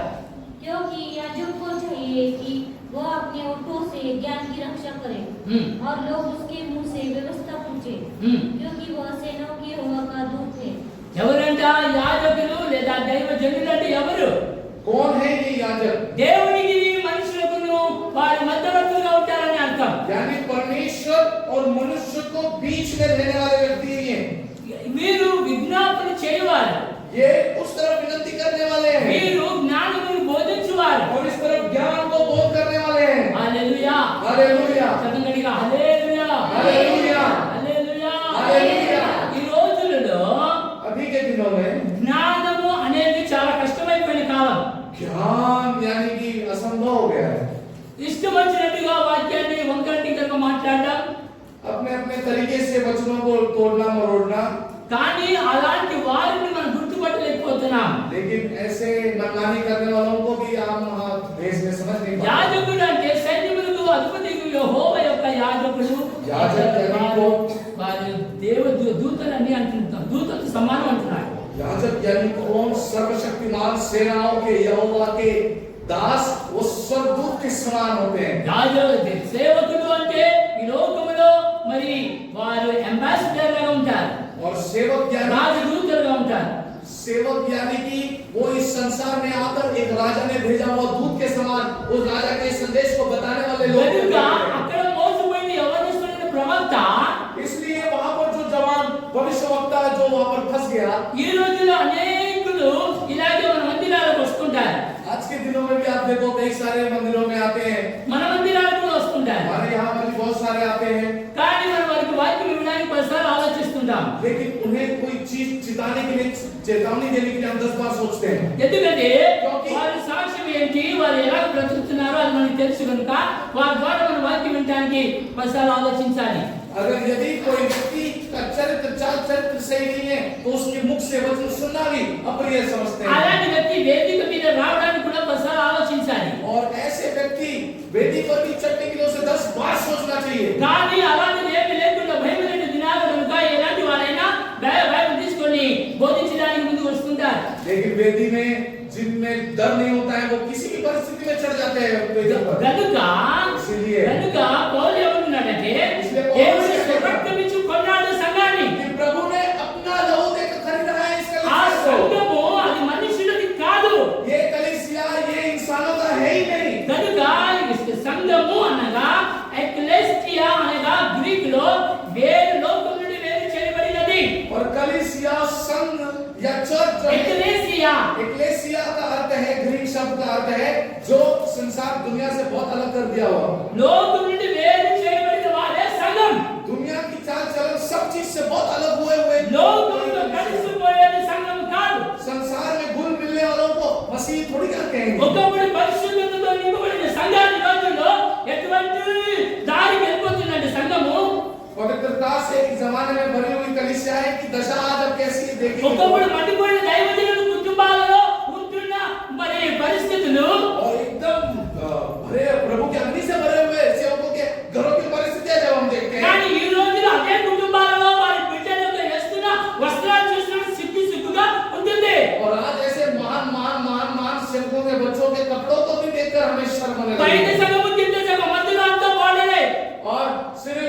क्योंकि याजक को चाहिए कि वह अपने ओठों से ज्ञान की रक्षा करे और लोग उसके मुंह से व्यवस्था पूछे क्योंकि वह सेनाओं की यहोवा का दूत है। ఎవరంట యాజకులు లేదా దైవజనులు అంటే ఎవరు? कौन है ये याजक? దేవునికి మనుషులకు వారి మధ్యవర్తులుగా ఉంటారని అర్థం. यानी परमेश्वर और मनुष्य को बीच में रहने वाले व्यक्ति हैं। వీరు విజ్ఞాపన చేయవారు, ये उस तरफ विनती करने वाले हैं వీరు జ్ఞానమును బోధించువారు. और इस तरफ ज्ञान को बोध करने वाले हैं। హల్లెలూయా. हालेलुया। చదవండిగా హల్లెలూయా हालेलुया। హల్లెలూయా. హల్లెలూయా. ఈ రోజులలో वचनों को तोड़ना मरोड़ना, కానీ అలాంటి వారిని మనం గుర్తుపట్టలేకపోతున్నాం. लेकिन ऐसे मनमानी करने वालों को भी हम देश में समझ नहीं पाते। యాజకుడు అంటే సైన్యములకు అధిపతి యెహోవా యొక్క యాజకుడు. వారు దేవ దూతలని అంటున్నారు, దూతకు సమానం అంటున్నారు. याजक यानी कौन? सर्वशक्तिमान सेनाओं के यहोवा के दास, वो स्वर्गदूत के समान होते हैं। యాజకుడు సేవకుడు అంటే ఈ లోకములో మరి వారు అంబాసిడర్లుగా ఉంటారు, और सेवक यानी రాజదూతలుగా ఉంటారు. सेवक यानी कि वो इस संसार में आकर एक राजा ने भेजा हुआ दूत के समान उस राजा के संदेश को बताने वाले लोग కనుక हैं। అక్కడ మోసపోయిన యవనస్తుడైన ప్రవక్త, इसलिए वहां पर जो जवान भविष्यवक्ता जो वहां पर फंस गया, ఈ రోజుల్లో అనేకులు ఇలాగే మన మందిరాలకు వస్తుంటారు. आज के दिनों में भी आप देखो कई सारे मंदिरों में आते हैं, మన మందిరాలకు కూడా వస్తుంటారు. हमारे यहाँ पर भी बहुत सारे आते हैं, కానీ మనం వారికి వాక్యం ఇవ్వడానికి పదిసార్లు ఆలోచిస్తుంటాం. लेकिन उन्हें कोई चीज चिताने के लिए, चेतावनी देने के लिए हम 10 बार सोचते हैं। ఎందుకంటే వారి సాక్ష్యం ఏంటి, వారు ఎలా బ్రతుకుతున్నారో అది మనకు తెలుసు కనుక వారి ద్వారా మన వాక్యం వినడానికి పదిసార్లు ఆలోచించాలి. अगर यदि कोई व्यक्ति का चरित्र सही नहीं है तो उसके मुख से वचन सुनना भी अप्रिय समझते हैं। అలాంటి వ్యక్తి వేదిక మీద రావడానికి కూడా పదిసార్లు ఆలోచించాలి. और ऐसे व्यक्ति वेदी पर भी चढ़ने के लिए उसे 10 बार सोचना चाहिए। కానీ అలాంటిది ఏమీ లేకుండా భయపడిన దినాలు కనుక ఎలాంటి వారైనా భయం తీసుకొని బోధించడానికి ముందుకు వస్తుంటారు. लेकिन वेदी में जिनमें डर नहीं होता है वो किसी भी परिस्थिति में चढ़ जाते हैं वेदी पर। కనుక పౌలు ఏమంటున్నాడంటే దేవుడు స్వరక్తమిచ్చు కొన్నాడు సంఘాన్ని. कि प्रभु ने अपना लहू देकर खरीदा है इस ఆ कलीसिया को। సంఘము అది మనుషులది కాదు. ये कलीसिया ये इंसानों का है ही नहीं। కనుక సంఘము అనగా ఎక్లెసియా అనగా గ్రీక్ లో వేరు లోకం నుండి వేరు చేయబడినది. और कलीसिया संघ या चर्च एक्लेसिया का अर्थ है, ग्रीक शब्द का अर्थ है जो संसार दुनिया से बहुत अलग कर दिया हुआ। లోకం నుండి వేరు చేయబడిన వారే సంఘం. दुनिया की चाल चलन सब चीज से बहुत अलग हुए లోకంలో కలిసిపోయేది సంఘం కాదు. संसार में घुल मिलने वालों को मसीह थोड़ी क्या कहेंगे। ఒకప్పుడు పరిశుద్ధతతో నింపబడిన సంఘాన్ని రోజుల్లో ఎటువంటి దారికి వెళ్ళిపోతుందంటే సంఘము पवित्रता से एक जमाने में भरी हुई कलीसिया है कि दशा आज अब कैसी है देखिए। ఒకప్పుడు మండిపోయిన దైవజనుల కుటుంబాలలో ఉంటున్న మరి పరిస్థితులు और एकदम भरे प्रभु के अग्नि से भरे हुए सेवकों के घरों की परिस्थितियां जब हम देखते हैं, కానీ ఈ రోజుల్లో అదే కుటుంబాలలో వారి బిడ్డలకు వేస్తున్న వస్త్రాలు చూసినప్పుడు సిగ్గుగా ఉంటుంది. और आज ऐसे महान महान महान महान सेवकों के बच्चों के कपड़ों को भी देखकर हमें शर्म आने బయట लगती है। సగము కింద సగం మధ్యలో అంతా బాడలే. और सिर्फ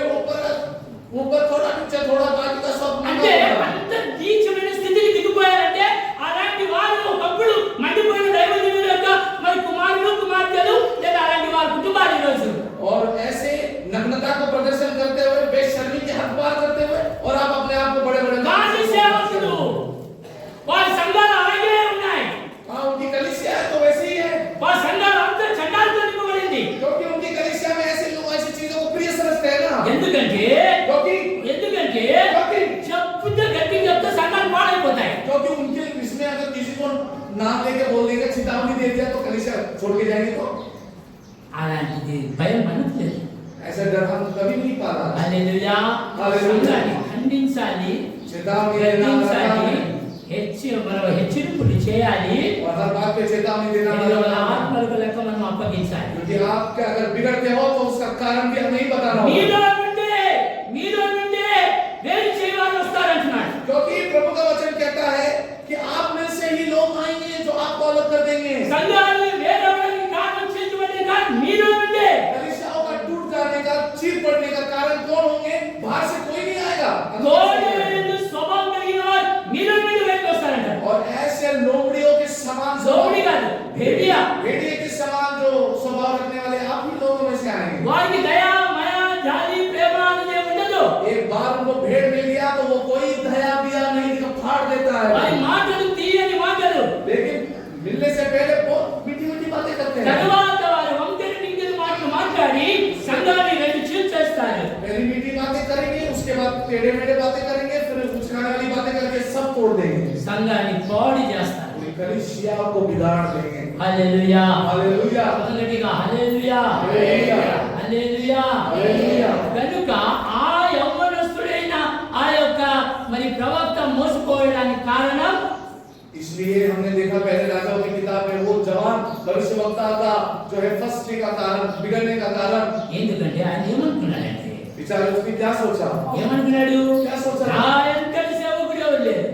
ऊपर थोड़ा नीचे थोड़ा बाकी का सब అంటే అంత నీచమైన స్థితికి దిగిపోయారంటే అలాంటి వారు ఒకప్పుడు మండిపోయిన దైవజనుల యొక్క మరి కుమారులు కుమార్తెలు లేదా అలాంటి వారి కుటుంబాలు ఈ రోజు. और ऐसे नग्नता को प्रदर्शन करते हुए बेशर्मी के हद पार करते हुए और आप अपने आप को बड़े-बड़े కాని సేవకులు వారి సంఘాలు అలాగే ఉన్నాయి. हाँ उनकी कलीसिया है तो वैसे ही है, వారి సంఘాలు అంతా చండాలతో నింపబడింది. क्योंकि उनकी कलीसिया में ऐसे लोग ऐसी चीजों को प्रिय समझते हैं ना। ఎందుకంటే చెప్పుతే గట్టి చెప్తే సంఘాలు పాడైపోతాయి. क्योंकि उनके इसमें अगर किसी को नाम लेके बोल देगा, चेतावनी दे दिया तो कलीसिया छोड़ के जाएंगे तो అలాంటిది భయం మనకు లేదు. ऐसा डर हम कभी नहीं पा रहा। హల్లెలూయా. సంఘాన్ని ఖండించాలి, चेतावनी देना గద్దించాలి, హెచ్చరికలు చేయాలి. और हर बात पे चेतावनी देना మన ఆత్మలకు లెక్క మనం అప్పగించాలి. क्योंकि आप क्या अगर बिगड़ते हो तो उसका कारण भी हमें ही बताना होगा। మీలో నుండే వేరు చేయవారు వస్తారంటున్నాడు. क्योंकि प्रभु का वचन कहता है कि आप में से ही लोग आएंगे जो आपको अलग कर देंगे। సంఘాలు వేరవడానికి కారణం చేతువనే కాదు మీలో నుండే. कलीसियाओं का टूट जाने का, चीर पड़ने का कारण कौन होंगे? बाहर से कोई नहीं आएगा। గోడెందు స్వభావం కలిగిన వారు మీలో నుండి బయటకు వస్తారంటారు. और ऐसे लोमड़ियों के समान లోబడి కాదు, भेड़िया के समान जो स्वभाव रखने वाले आप ही लोगों में से आएंगे। వారికి దయ మాయ జాలి ప్రేమ అనేది ఉండదు. एक बार उनको भेड़ मिल गया तो वो कोई दया बिया नहीं दिखा फाड़ देता వారి है। మాటలు తీయని మాటలు, लेकिन मिलने से पहले बहुत मीठी मीठी बातें करते हैं। తరువాత వారు వంకరి టింకరి మాటలు మాట్లాడి సంఘాన్ని రెండు చీల్చేస్తారు. पहली मीठी बातें करेंगे, उसके बाद टेढ़े मेढ़े बातें करेंगे, फिर उछकाने वाली बातें करके सब तोड़ देंगे। సంఘాన్ని పాడు చేస్తారు. कलीसिया को बिगाड़ देंगे। హల్లెలూయా. हालेलुया మొదటిగా హల్లెలూయా. హల్లెలూయా. హల్లెలూయా. హల్లెలూయా. కనుక ఆ యవ్వనస్తుడైన इसलिए हमने देखा पहले राजाओं की किताब में वो जवान भविष्यवक्ता का जो है फंसने का कारण, बिगड़ने का कारण, ఎందుకంటే ఆయన ఏమనుకున్నాడంటే बेचारे उसने क्या सोचा, ఏమనుకున్నాడు क्या सोचा? నా ఎంతటి సేవకుడు ఎవరు లేరు,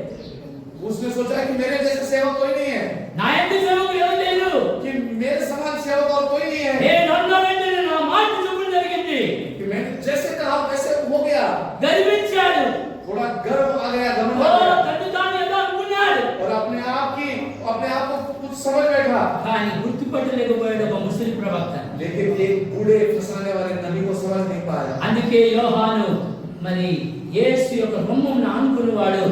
उसने सोचा कि मेरे जैसे सेवक कोई नहीं है, నా ఎంతటి సేవకుడు ఎవరు లేరు, कि मेरे समान सेवक और कोई नहीं है, నేను అన్న వెంటనే నా మాట చెప్పడం జరిగింది, कि मैंने जैसे कहा वैसे हो गया। గర్వించాడు, थोड़ा गर्व आ गया, घमंड ఓ आ गया తను తాను ఏదో అనుకున్నాడు, और अपने आप को कुछ समझ बैठा। కానీ గుర్తుపట్టలేకపోయాడు ఒక ముస్లిం ప్రవక్త। लेकिन एक बूढ़े फंसाने वाले नबी को समझ नहीं पाया। అందుకే యోహాను మరి యేసు యొక్క బొమ్మను ఆనుకునేవాడు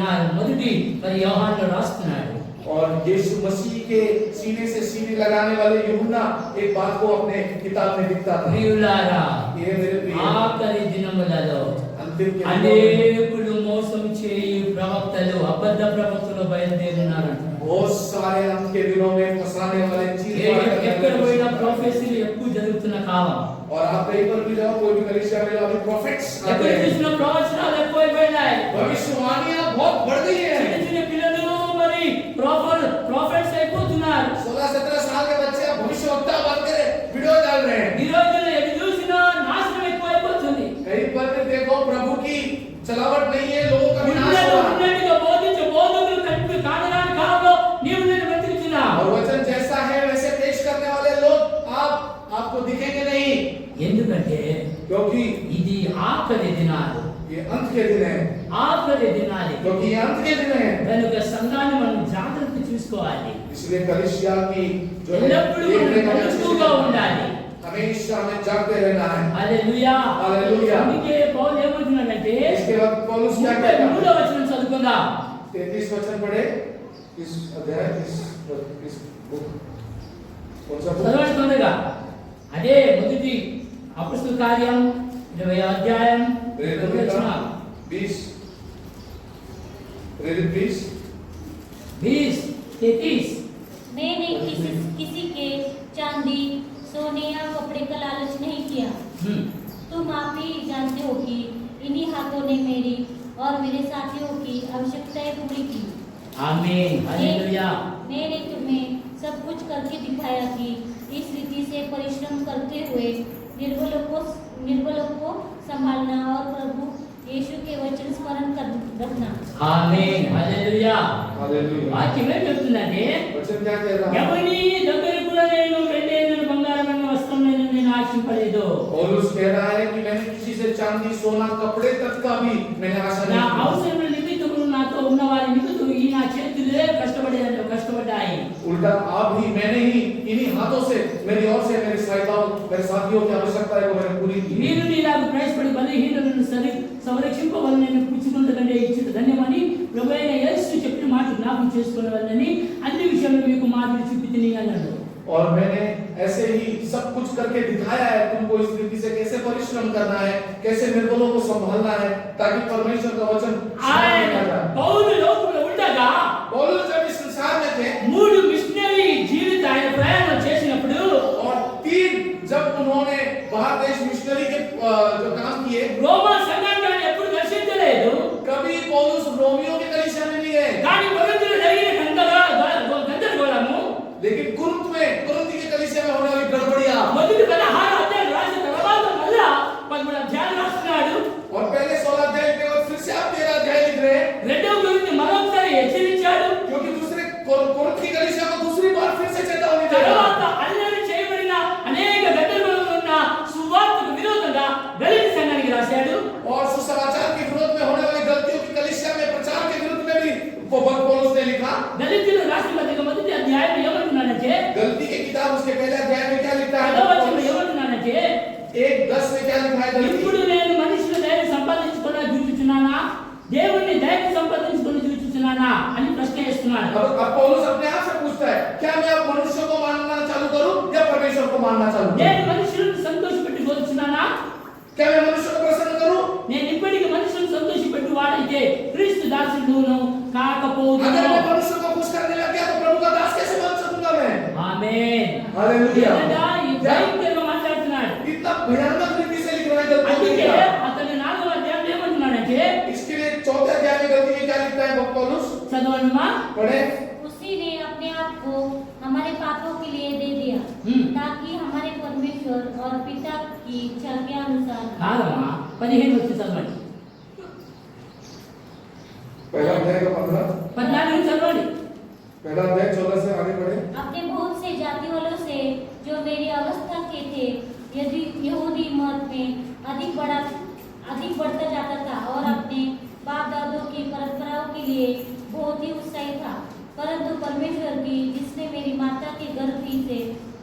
నా మొదటి మరి యోహానులో రాస్తున్నాడు। और यीशु मसीह के सीने से सीने लगाने वाले यूहन्ना एक बात को अपने किताब में लिखता था। ప్రియులారా, ये मेरे प्रिय ఆఖరి దినములలో अंतिम के दिनों में అనేకులు మోసం చేయు ప్రవక్తలు, అబద్ధ ప్రవక్తలు బయలుదేరినారంట। बहुत सारे अंत के दिनों में फंसाने वाले चीज ఎక్కడ పోయినా ప్రొఫెసీలు ఎక్కువ జరుగుతున్న కాలం, और आप कहीं पर भी जाओ, कोई भी कलीसिया में जाओ, प्रॉफिट्स ఎక్కడ చూసిన ప్రవచనాలు ఎక్కువైపోయినాయి, भविष्यवाणियां बहुत बढ़ गई हैं। చిన్న చిన్న పిల్లలు మరి ప్రొఫెట్స్ అయిపోతున్నారు। 16-17 साल के बच्चे अब भविष्यवक्ता बनकर वीडियो डाल रहे हैं। ఈ రోజుల్లో ఎటు చూసినా నాశనం ఎక్కువైపోతుంది। कहीं पर भी देखो प्रभु की चलावट नहीं है, लोगों का विनाश हो रहा है। ఉన్నట్టుగా బోధించే బోధకులు కనిపి కానరాని కాలంలో నీవు నేను వెతుకుతున్నావు। और वचन जैसा है वैसे पेश करने वाले लोग आपको दिखेंगे नहीं, ఎందుకంటే क्योंकि ఇది ఆఖరి దినాలు, ये अंत के दिन है, ఆఖరి దినాలు, क्योंकि ये अंत के दिन है। కనుక సంఘాన్ని మనం జాగ్రత్త చూసుకోవాలి, इसलिए कलीसिया की जो है ఎల్లప్పుడూ देखने का మెలకువగా ఉండాలి। हमेशा हमें जागते रहना है। హల్లెలూయా, హల్లెలూయా। అందుకే పౌలు ఏమంటున్నాడంటే इसके बाद पौलुस क्या कहता है? 33వ వచనం చదువుకుందాం। 33 वचन पढ़े इस अध्याय इस बुक कौन सा बुक? చదవండి తొందరగా। అదే మొదటి అపొస్తలుల కార్యం 20వ అధ్యాయం 20 20-33। मैंने किसी के चांदी सोने या कपड़े का लालच नहीं किया। तुम आप ही जानते हो कि इन्हीं हाथों ने मेरी और मेरे साथियों की आवश्यकताएं पूरी की। आमीन, हालेलुया। मैंने तुम्हें सब कुछ करके दिखाया कि इस रीति से परिश्रम करते हुए निर्बलों को संभालना और प्रभु यीशु के वचन स्मरण कर रखना। आमीन, हालेलुया। हालेलुया। వాక్యం ఏం చెప్తుందంటే वचन क्या कह रहा है? ఎవరి దగ్గర కూడా నేను వెండి బంగారమైన వస్త్రమైన నేను ఆశింపలేదు। पौलुस कह रहा है कि मैंने किसी से चांदी सोना कपड़े तक का भी मैंने आशा నా नहीं की। అవసరముల నిమిత్తము నాతో ఉన్న వారి నిమిత్తము ఈ నా చేతులే కష్టపడ్డాయి। उल्टा आप ही मैंने ही इन्हीं हाथों से मेरी ओर से मेरे साथियों की आवश्यकताएं को मैंने पूरी की। మీరు నీలాగా ప్రయాసపడి బలహీనులను సంరక్షింపవలనని పుచ్చుకుంటకంటే ఇచ్చుట ధన్యమని ప్రభువైన యేసు చెప్పిన మాట జ్ఞాపకం చేసుకునేవాళ్ళని అన్ని విషయాల్లో మీకు మాదిరి చూపితిని అన్నాడు। और मैंने ऐसे ही सब कुछ करके दिखाया है तुमको इस रीति से कैसे परिश्रम करना है, कैसे निर्बलों को संभालना है, ताकि परमेश्वर का वचन ఆయన పౌలు లోకంలో ఉండగా पौलुस जब इस संसार में थे 3 మిషనరీ జీవిత ఆయన ప్రయాణం చేసినప్పుడు और 3 जब उन्होंने बाहर देश मिशनरी के जो काम किए, రోమా సంఘాన్ని ఎప్పుడు దర్శించలేదు, कभी पौलुस रोमियो के कलीसिया में नहीं गए, కానీ కొరింథీయులో జరిగిన గందరగోళము लेकिन कुरिन्थ के कलीसिया में होने वाली गड़बड़ियां మొదటి 16 అధ్యాయాలు రాసిన తర్వాత మళ్ళా 13 అధ్యాయాలు రాస్తున్నాడు। और पहले 16 अध्याय के बाद फिर से आप 13 अध्याय लिख रहे हैं, రెండవ గురించి మరొకసారి హెచ్చరించాడు। क्योंकि दूसरे कुरिन्थ की कलीसिया को दूसरी बार फिर से चेतावनी दे रहा తర్వాత అల్లరి చేయబడిన అనేక గందరగోళంలో ఉన్న సువార్తకు విరోధంగా గలతీ సంఘానికి రాశాడు। और सुसमाचार के विरोध में होने वाली गलतियों की कलीसिया में प्रचार के विरुद्ध में भी पौलुस ने लिखा। గలతీయుల రాసిన పత్రిక మొదటి అధ్యాయం ఏమంటున్నాడంటే, गलती की किताब उसके पहले अध्याय में क्या लिखता है? 10వ వచనంలో ఏమంటున్నాడంటే, 1:10 में क्या लिखा है? गलती ఇప్పుడు నేను మనుషుల దయను సంపాదించుకున్నా చూచుచున్నానా, దేవుణ్ణి దయను సంపాదించుకుని చూచుచున్నానా అని ప్రశ్న వేస్తున్నాడు। अब पौलुस अपने आप से पूछता है, क्या मैं अब मनुष्य को मानना चालू करूं या परमेश्वर को मानना चालू करूं? నేను మనుషులను సంతోషపెట్టి బోధిస్తున్నానా, क्या मैं मनुष्य को प्रसन्न करूं? నేను ఇప్పటికీ మనుషులను సంతోషపెట్టి వాడైతే క్రీస్తు దాసుడును కాకపోదును। अगर मैं मनुष्य को खुश करने लग गया तो प्रभु का दास कैसे बन सकूंगा मैं? ఆమేన్, हालेलुया। ఈ భయంకరంగా మాట్లాడుతున్నాడు। इतना भयानक रीति से लिख रहा है गलती అందుకే की किताब। అతని 4వ అధ్యాయంలో ఏమంటున్నాడంటే, इसके लिए 4th अध्याय में गलती में क्या लिखता है पौलुस? చదవండిమా। पढ़े बात को हमारे पापों के लिए दे दिया, ताकि हमारे परमेश्वर और पिता की इच्छा के अनुसार కాదమ్మా 15 వచ్చి చదవండి. पहला अध्याय का 15 14 నుంచి చదవండి. पहला अध्याय 14 से आगे बढ़े। अपने बहुत से जाति वालों से जो मेरी अवस्था के थे, यदि यहूदी मत में अधिक बढ़ता जाता था और अपने बाप दादों की परंपराओं के लिए बहुत ही उत्साही था, परंतु परमेश्वर की जिसने मेरी माता के गर्भ ही से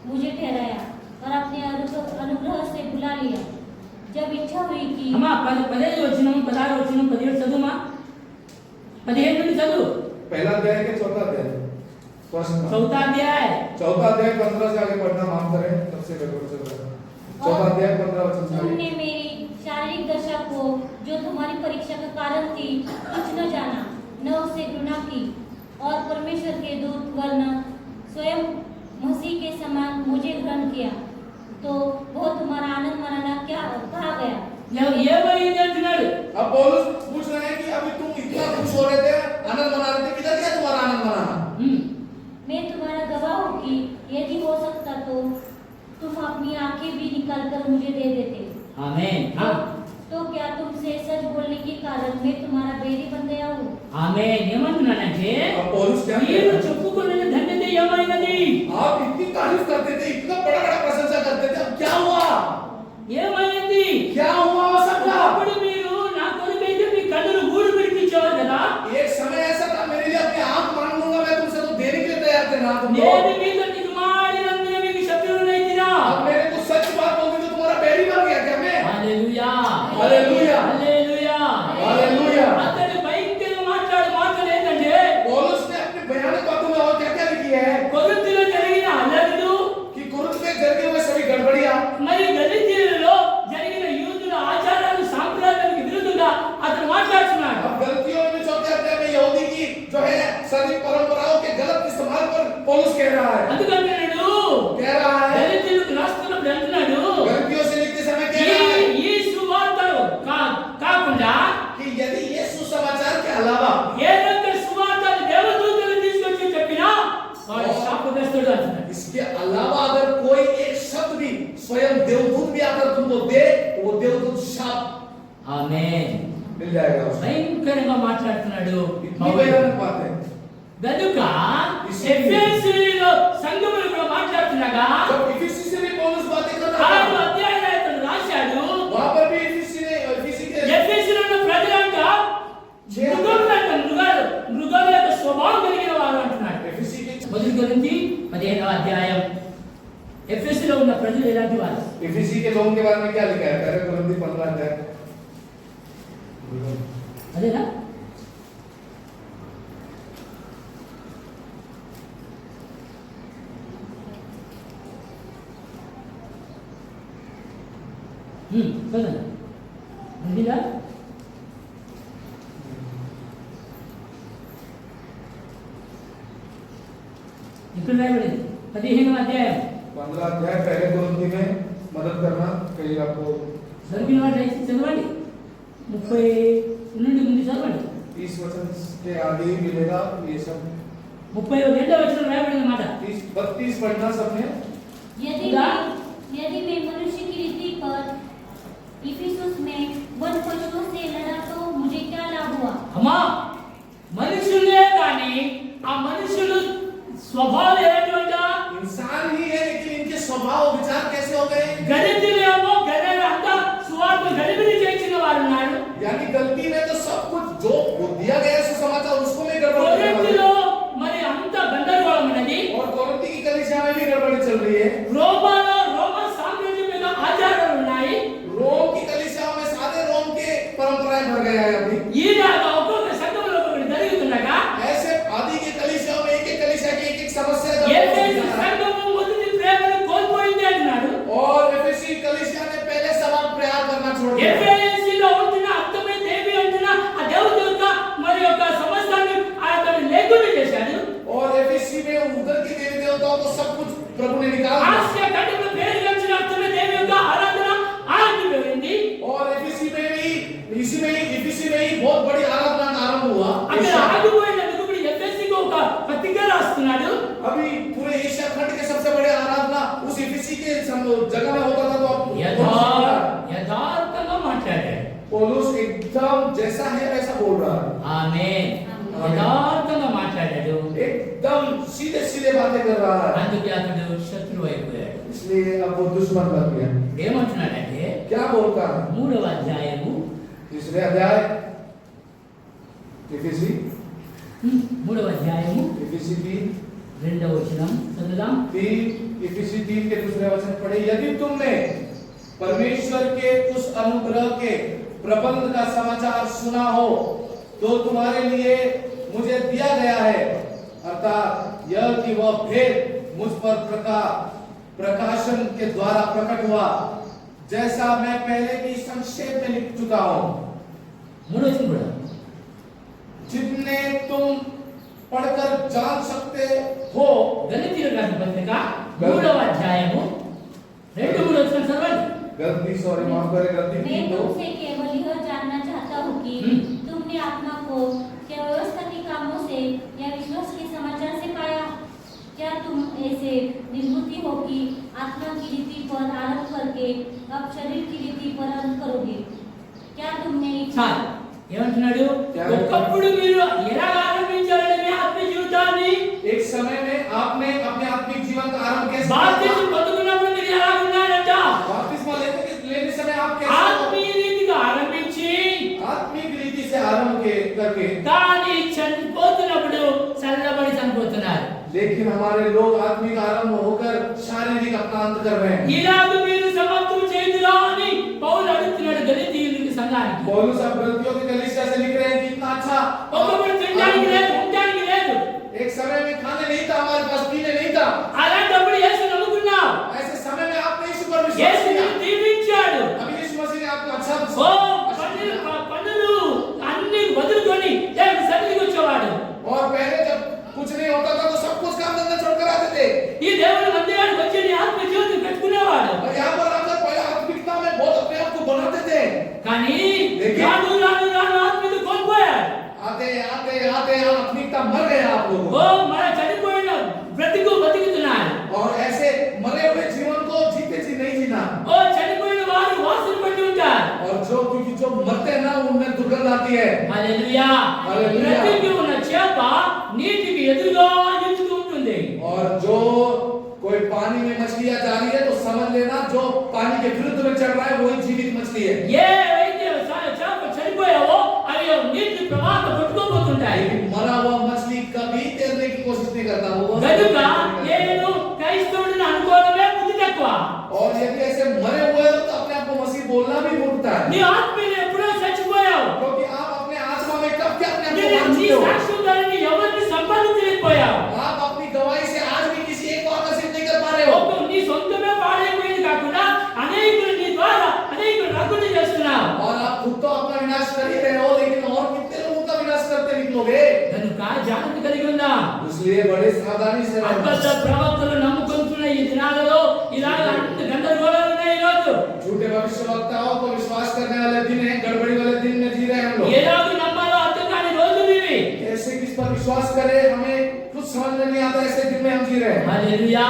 मुझे ठहराया और अपने अनुग्रह से बुला लिया, जब इच्छा हुई कि అమ్మా 15 వచ్చినాం 16 వచ్చినాం 17 చదువుమా. 15 నుండి చదువు. पहला अध्याय के चौथा अध्याय चौथा अध्याय 15 से आगे पढ़ना माफ करें, तब से रेकॉर्ड चल रहा है। चौथा अध्याय 15 वचन से आगे। तुमने मेरी शारीरिक दशा को जो तुम्हारी परीक्षा का कारण थी कुछ न जाना, न उसे घृणा की, और परमेश्वर के दूत वर्ण स्वयं मसीह के समान मुझे ग्रहण किया, तो वो तुम्हारा आनंद मनाना क्या कहा गया। ఏమైంది అంటున్నాడు. अब पौलुस पूछ रहे हैं कि अभी तुम इतना खुश हो रहे थे, आनंद मना रहे थे, किधर गया तुम्हारा आनंद मनाना? मैं तुम्हारा गवाह हूँ कि यदि हो सकता तो तुम अपनी आंखें भी निकाल कर मुझे दे देते। ఆమేన్. तो क्या तुमसे सच बोलने के कारण मैं तुम्हारा बैरी बन गया हूँ। ఆమేన్. ఏమంటున్నాడంటే अब पौलुस क्या మీరు कहता है? చెప్పుకున్న ధన్యత ఏమైనది? आप इतनी तारीफ करते थे, इतना बड़ा बड़ा प्रशंसा करते थे, अब क्या हुआ? ఏమైంది? क्या हुआ वो सबका? అప్పుడు మీరు నా కొరకైతే మీ కన్నులు గూడు పిడిపించేవారు కదా. एक समय ऐसा था, मेरे लिए अपनी आंख मांग लूंगा मैं तुमसे, तो देने के लिए तैयार थे ना तुम लोग। నేను మీతో నీకు మాడినందున మీకు శత్రువునైతినా. अब मेरे को सच बात बोलती तो तुम्हारा बैरी बन गया क्या मैं? హల్లెలూయా. Hallelujah hallelujah. हालेलुया। అతడు భయంకరంగా మాట్లాడే మాటలు ఏంటంటే पौलुस ने अपने भयानक बातों में और क्या क्या लिखी है కొరింథీలో జరిగిన అల్లర్లు, कि कुरुंथ में जरगे हुए सभी गड़बड़ियां, మరి గలితీయులలో జరిగిన యూదుల ఆచారాలు సాంప్రదాయాలకు విరుద్ధంగా అతను మాట్లాడుతున్నాడు. अब गलतियों में चौथे अध्याय में यहूदी की जो है सभी परंपराओं के गलत इस्तेमाल पर पौलुस कह रहा है అందుకంటున్నాడు कह रहा है గలితీయులకు రాస్తున్నప్పుడు అంటున్నాడు गलतियों से लिखते समय कह रहा है ఈ సువార్తలు కాకుండా कि यदि ये सुसमाचार के अलावा ఏ రకమైన సువార్తలు దేవదూతలు తీసుకొచ్చి చెప్పినా వాడు శాపగ్రస్తుడు అంటున్నాడు. इसके अलावा अगर कोई एक शब्द भी स्वयं देवदूत भी आकर तुमको दे तो वो देवदूत शाप ఆమేన్. मिल जाएगा उसको। భయంకరంగా మాట్లాడుతున్నాడు. इतनी भयानक बात है। గనుక ఎఫెసీయులో సంఘములు కూడా మాట్లాడుతున్నాగా जब इफिसी से भी पौलुस बातें कर रहा 6 था, అధ్యాయాలు అతను రాశాడు. वहां पर भी इफिसी के ఎఫెసీలో ఉన్న ప్రజలంట మృగాల యొక్క స్వభావం కలిగిన వారు అంటున్నాడు. इफिसी के మొదటి కొరింథీ 15వ అధ్యాయం. ఎఫెసీలో ఉన్న ప్రజలు ఎలాంటి వారు? इफिसी के लोगों के बारे में क्या लिखा है? पहले कोरिन्थी 15 अध्याय। అదేనా? చదవండి. ఉందిగా? ఇక్కడ రాయబడింది 15వ అధ్యాయం. 15 अध्याय पहले कोरिन्थी में मदद करना कहीं आपको దొరికిన వాటి అయితే చదవండి. 30 నుండి ముందు చదవండి. 30 वचन के आगे ही मिलेगा ये सब। 32వ వచనం రాయబడిన మాట. 32 पढ़ना सबने। यदि मैं मनुष्य की रीति पर इफिसुस में वन पशुओं से लड़ा तो मुझे क्या लाभ हुआ। అమ్మా మనుషులే కానీ ఆ మనుషులు స్వభావం ఏంటంటే इंसान ही है, लेकिन इनके स्वभाव विचार कैसे हो गए? గలితీయులేమో గలిలంతా సువార్త గలిబిలి చేసిన వారు ఉన్నారు. यानी गलती में तो सब कुछ जो दिया गया सुसमाचार उसको में गड़बड़ कर रहे కొరింథీలో మరి అంత గందరగోళం ఉన్నది. हैं। और कोरिन्थी की कलीसिया में भी गड़बड़ी चल रही है। రోమాలో రోమన్ సామ్రాజ్యం మీద ఆచారాలు ఉన్నాయి. रोम की कलीसिया में सारे रोम के परंपराएं भर गया है अभी। ఈలాగా ఒక్కొక్క సంఘంలో ఒక్కొక్కటి జరుగుతుండగా ऐसे आदि के कलीसिया में एक कलीसिया की एक समस्या ఎఫెసీ సంఘము మొదటి ప్రేమను కోల్పోయింది అంటున్నాడు. और एफएसी कलीसिया ने पहले सवाल प्रयास करना छोड़ दिया। ఎఫెసీలో ఉంటున్న అర్థమే దేవి అంటున్న ఆ దేవదూత మరి యొక్క సమస్తాన్ని అతను లేకుండా చేశాడు. और एफएसी में उधर के देवी देवताओं को सब कुछ प्रभु ने निकाल दिया। ఆసియా ఖండంలో పేరుగాంచిన అర్థమే దేవి యొక్క ఆరాధన ఆగిపోయింది. और एफएसी में भी इसी में एफएसी में ही बहुत बड़ी आराधना आरंभ हुआ। అక్కడ ఆగిపోయినందుకు ఇప్పుడు ఎఫెసీకి ఒక పత్రిక రాస్తున్నాడు. अभी पूरे एशिया खंड के सबसे बड़े आराधना उस इफिसी के जगह में होता था। तो యథార్థంగా మాట్లాడాడు. पौलुस एकदम जैसा है वैसा बोल रहा है। ఆమేన్. యథార్థంగా మాట్లాడాడు. एकदम सीधे सीधे बातें कर रहा है। అందుకే అతడు శత్రువు అయిపోయాడు. इसलिए अब वो दुश्मन बन गया। ఏమంటున్నాడంటే क्या बोलता है? 3వ అధ్యాయము 3रे अध्याय इफिसी 3వ అధ్యాయము इफिसी 3 2వ వచనం చదువుదాం. इफिसी 3 के दूसरे वचन पढ़े। यदि तुमने परमेश्वर के उस अनुग्रह के प्रबंध का समाचार सुना हो तो तुम्हारे लिए मुझे दिया गया है, अर्थात यह कि वह भेद मुझ पर प्रकाशन के द्वारा प्रकट हुआ, जैसा मैं पहले भी संक्षेप में लिख चुका हूं। 3వ వచనం కూడా जितने तुम पढ़कर जान सकते हो। గలతీయులకు రాసిన పత్రిక 3వ అధ్యాయము 2-3 వచనం చదవండి. गलती सॉरी माफ करें गलती मैं की तो तुमसे केवल यह जानना चाहता हूँ कि तुमने आत्मा को क्या व्यवस्था के कामों से या विश्वास के समाचार से पाया? क्या तुम ऐसे निर्बुद्धि हो कि आत्मा की रीति पर आरंभ करके अब शरीर की रीति पर अंत करोगे? क्या तुमने చాలు. ఏమంటున్నాడు? ఒకప్పుడు మీరు ఎలా ఆరంభించారండి మీ ఆత్మీయ జీవితాన్ని? एक समय में आपने अपने आत्मिक जीवन का आरंभ कैसे బాప్తిజం పొందుకున్నప్పుడు మీరు ఎలా ఉన్నారంట? बपतिस्मा लेने समय आप कैसे ఆత్మీయ రీతిగా ఆరంభించి आत्मिक रीति से आरंभ करके, కానీ చనిపోతున్నప్పుడు చల్లబడి చనిపోతున్నారు. लेकिन हमारे लोग आत्मिक आरंभ होकर शारीरिक अपना अंत कर रहे हैं। ఇలాగ మీరు సమర్థం చేయుదురా అని పౌలు అడుగుతున్నాడు గలతీయుల సంఘానికి. पौलुस अब गलतियों की कलीसिया से लिख रहे हैं कि इतना अच्छा ఒకప్పుడు తినడానికి లేదు, ఉండడానికి లేదు. एक समय में खाने नहीं था, हमारे पास पीने नहीं था। అలాంటప్పుడు యేసు నమ్ముకున్నావు. ऐसे समय में आपने यीशु पर विश्वास యేసు किया। నిన్ను దీవించాడు. अभी यीशु मसीह ने आपको अच्छा ఓ పనులు అన్ని వదులుకొని దేవుని సన్నిధికి వచ్చేవాడు. और पहले जब कुछ नहीं होता था तो सब कुछ काम धंधा छोड़कर आते थे। ఈ దేవుని మందిరానికి వచ్చి నీ ఆత్మ జీవితం పెట్టుకునేవాడు. और यहाँ पर आकर पहले आत्मिकता में बहुत अपने आप को बनाते थे। కానీ రాను రాను రాను ఆత్మీయత కోల్పోయాడు. आते आते आते आत्मिकता मर गए आप लोगों। ఓ మన చనిపోయిన బతుకుతున్నారు. और ऐसे मरे हुए जीवन को जीते जी नहीं जीना। ఓ చనిపోయిన వారు వాసన పట్టి ఉంటారు. और जो क्योंकि जो मरते हैं ना उनमें दुर्गंध आती है। హల్లెలూయా. హల్లెలూయా. బ్రతికి ఉన్న చేప నీటికి ఎదురుగా ఈదుతూ ఉంటుంది. और जो कोई पानी में मछलियां जा रही है तो समझ लेना जो पानी के विरुद्ध में चल रहा है वही जीवित मछली है। ఏవైతే చేప చనిపోయావో అవి నీటి ప్రవాహం కొట్టుకోబోతుంటాయి. लेकिन मरा हुआ मछली कभी तैरने की कोशिश नहीं करता। वो గనుక నేను క్రైస్తవుడిని అనుకోవడమే బుద్ధి తక్కువ. और यदि ऐसे मरे हुए हो तो अपने आप को मसीह बोलना भी भूलता है। నీ ఆత్మీయులు ఎప్పుడో చచ్చిపోయావు. क्योंकि आप अपने आत्मा में कब क्या अपने आप నీ को मानते हो। సాక్షులని ఎవరిని సంపాదించలేకపోయావు. आप अपनी गवाही से आज भी किसी एक को आकर्षित नहीं कर पा रहे हो। నీ సొంతమే పాడైపోయింది కాకుండా అనేకులు నీ ద్వారా అనేకులు రకుని చేస్తున్నావు. और आप खुद तो अपना विनाश कर ही रहे हो, लेकिन और कितने लोगों का विनाश करते निकलोगे। కనుక జాగ్రత్త కలిగి ఉందా. इसलिए बड़े सावधानी से रहना। అబద్ధ ప్రవక్తలు నమ్ముకుంటున్న ఈ దినాలలో ఇలాగ అన్ని గందరగోళాలు ఉన్నాయి ఈ రోజు. झूठे भविष्यवक्ताओं को विश्वास करने वाले दिन है, गड़बड़ी वाले दिन में जी रहे हैं हम लोग। ఎలాగ నమ్మాలో అర్థం కాని రోజులు ఇవి. कैसे किस पर विश्वास करें हमें कुछ समझ में नहीं आता। ऐसे दिन में हम जी रहे हैं। హల్లెలూయా.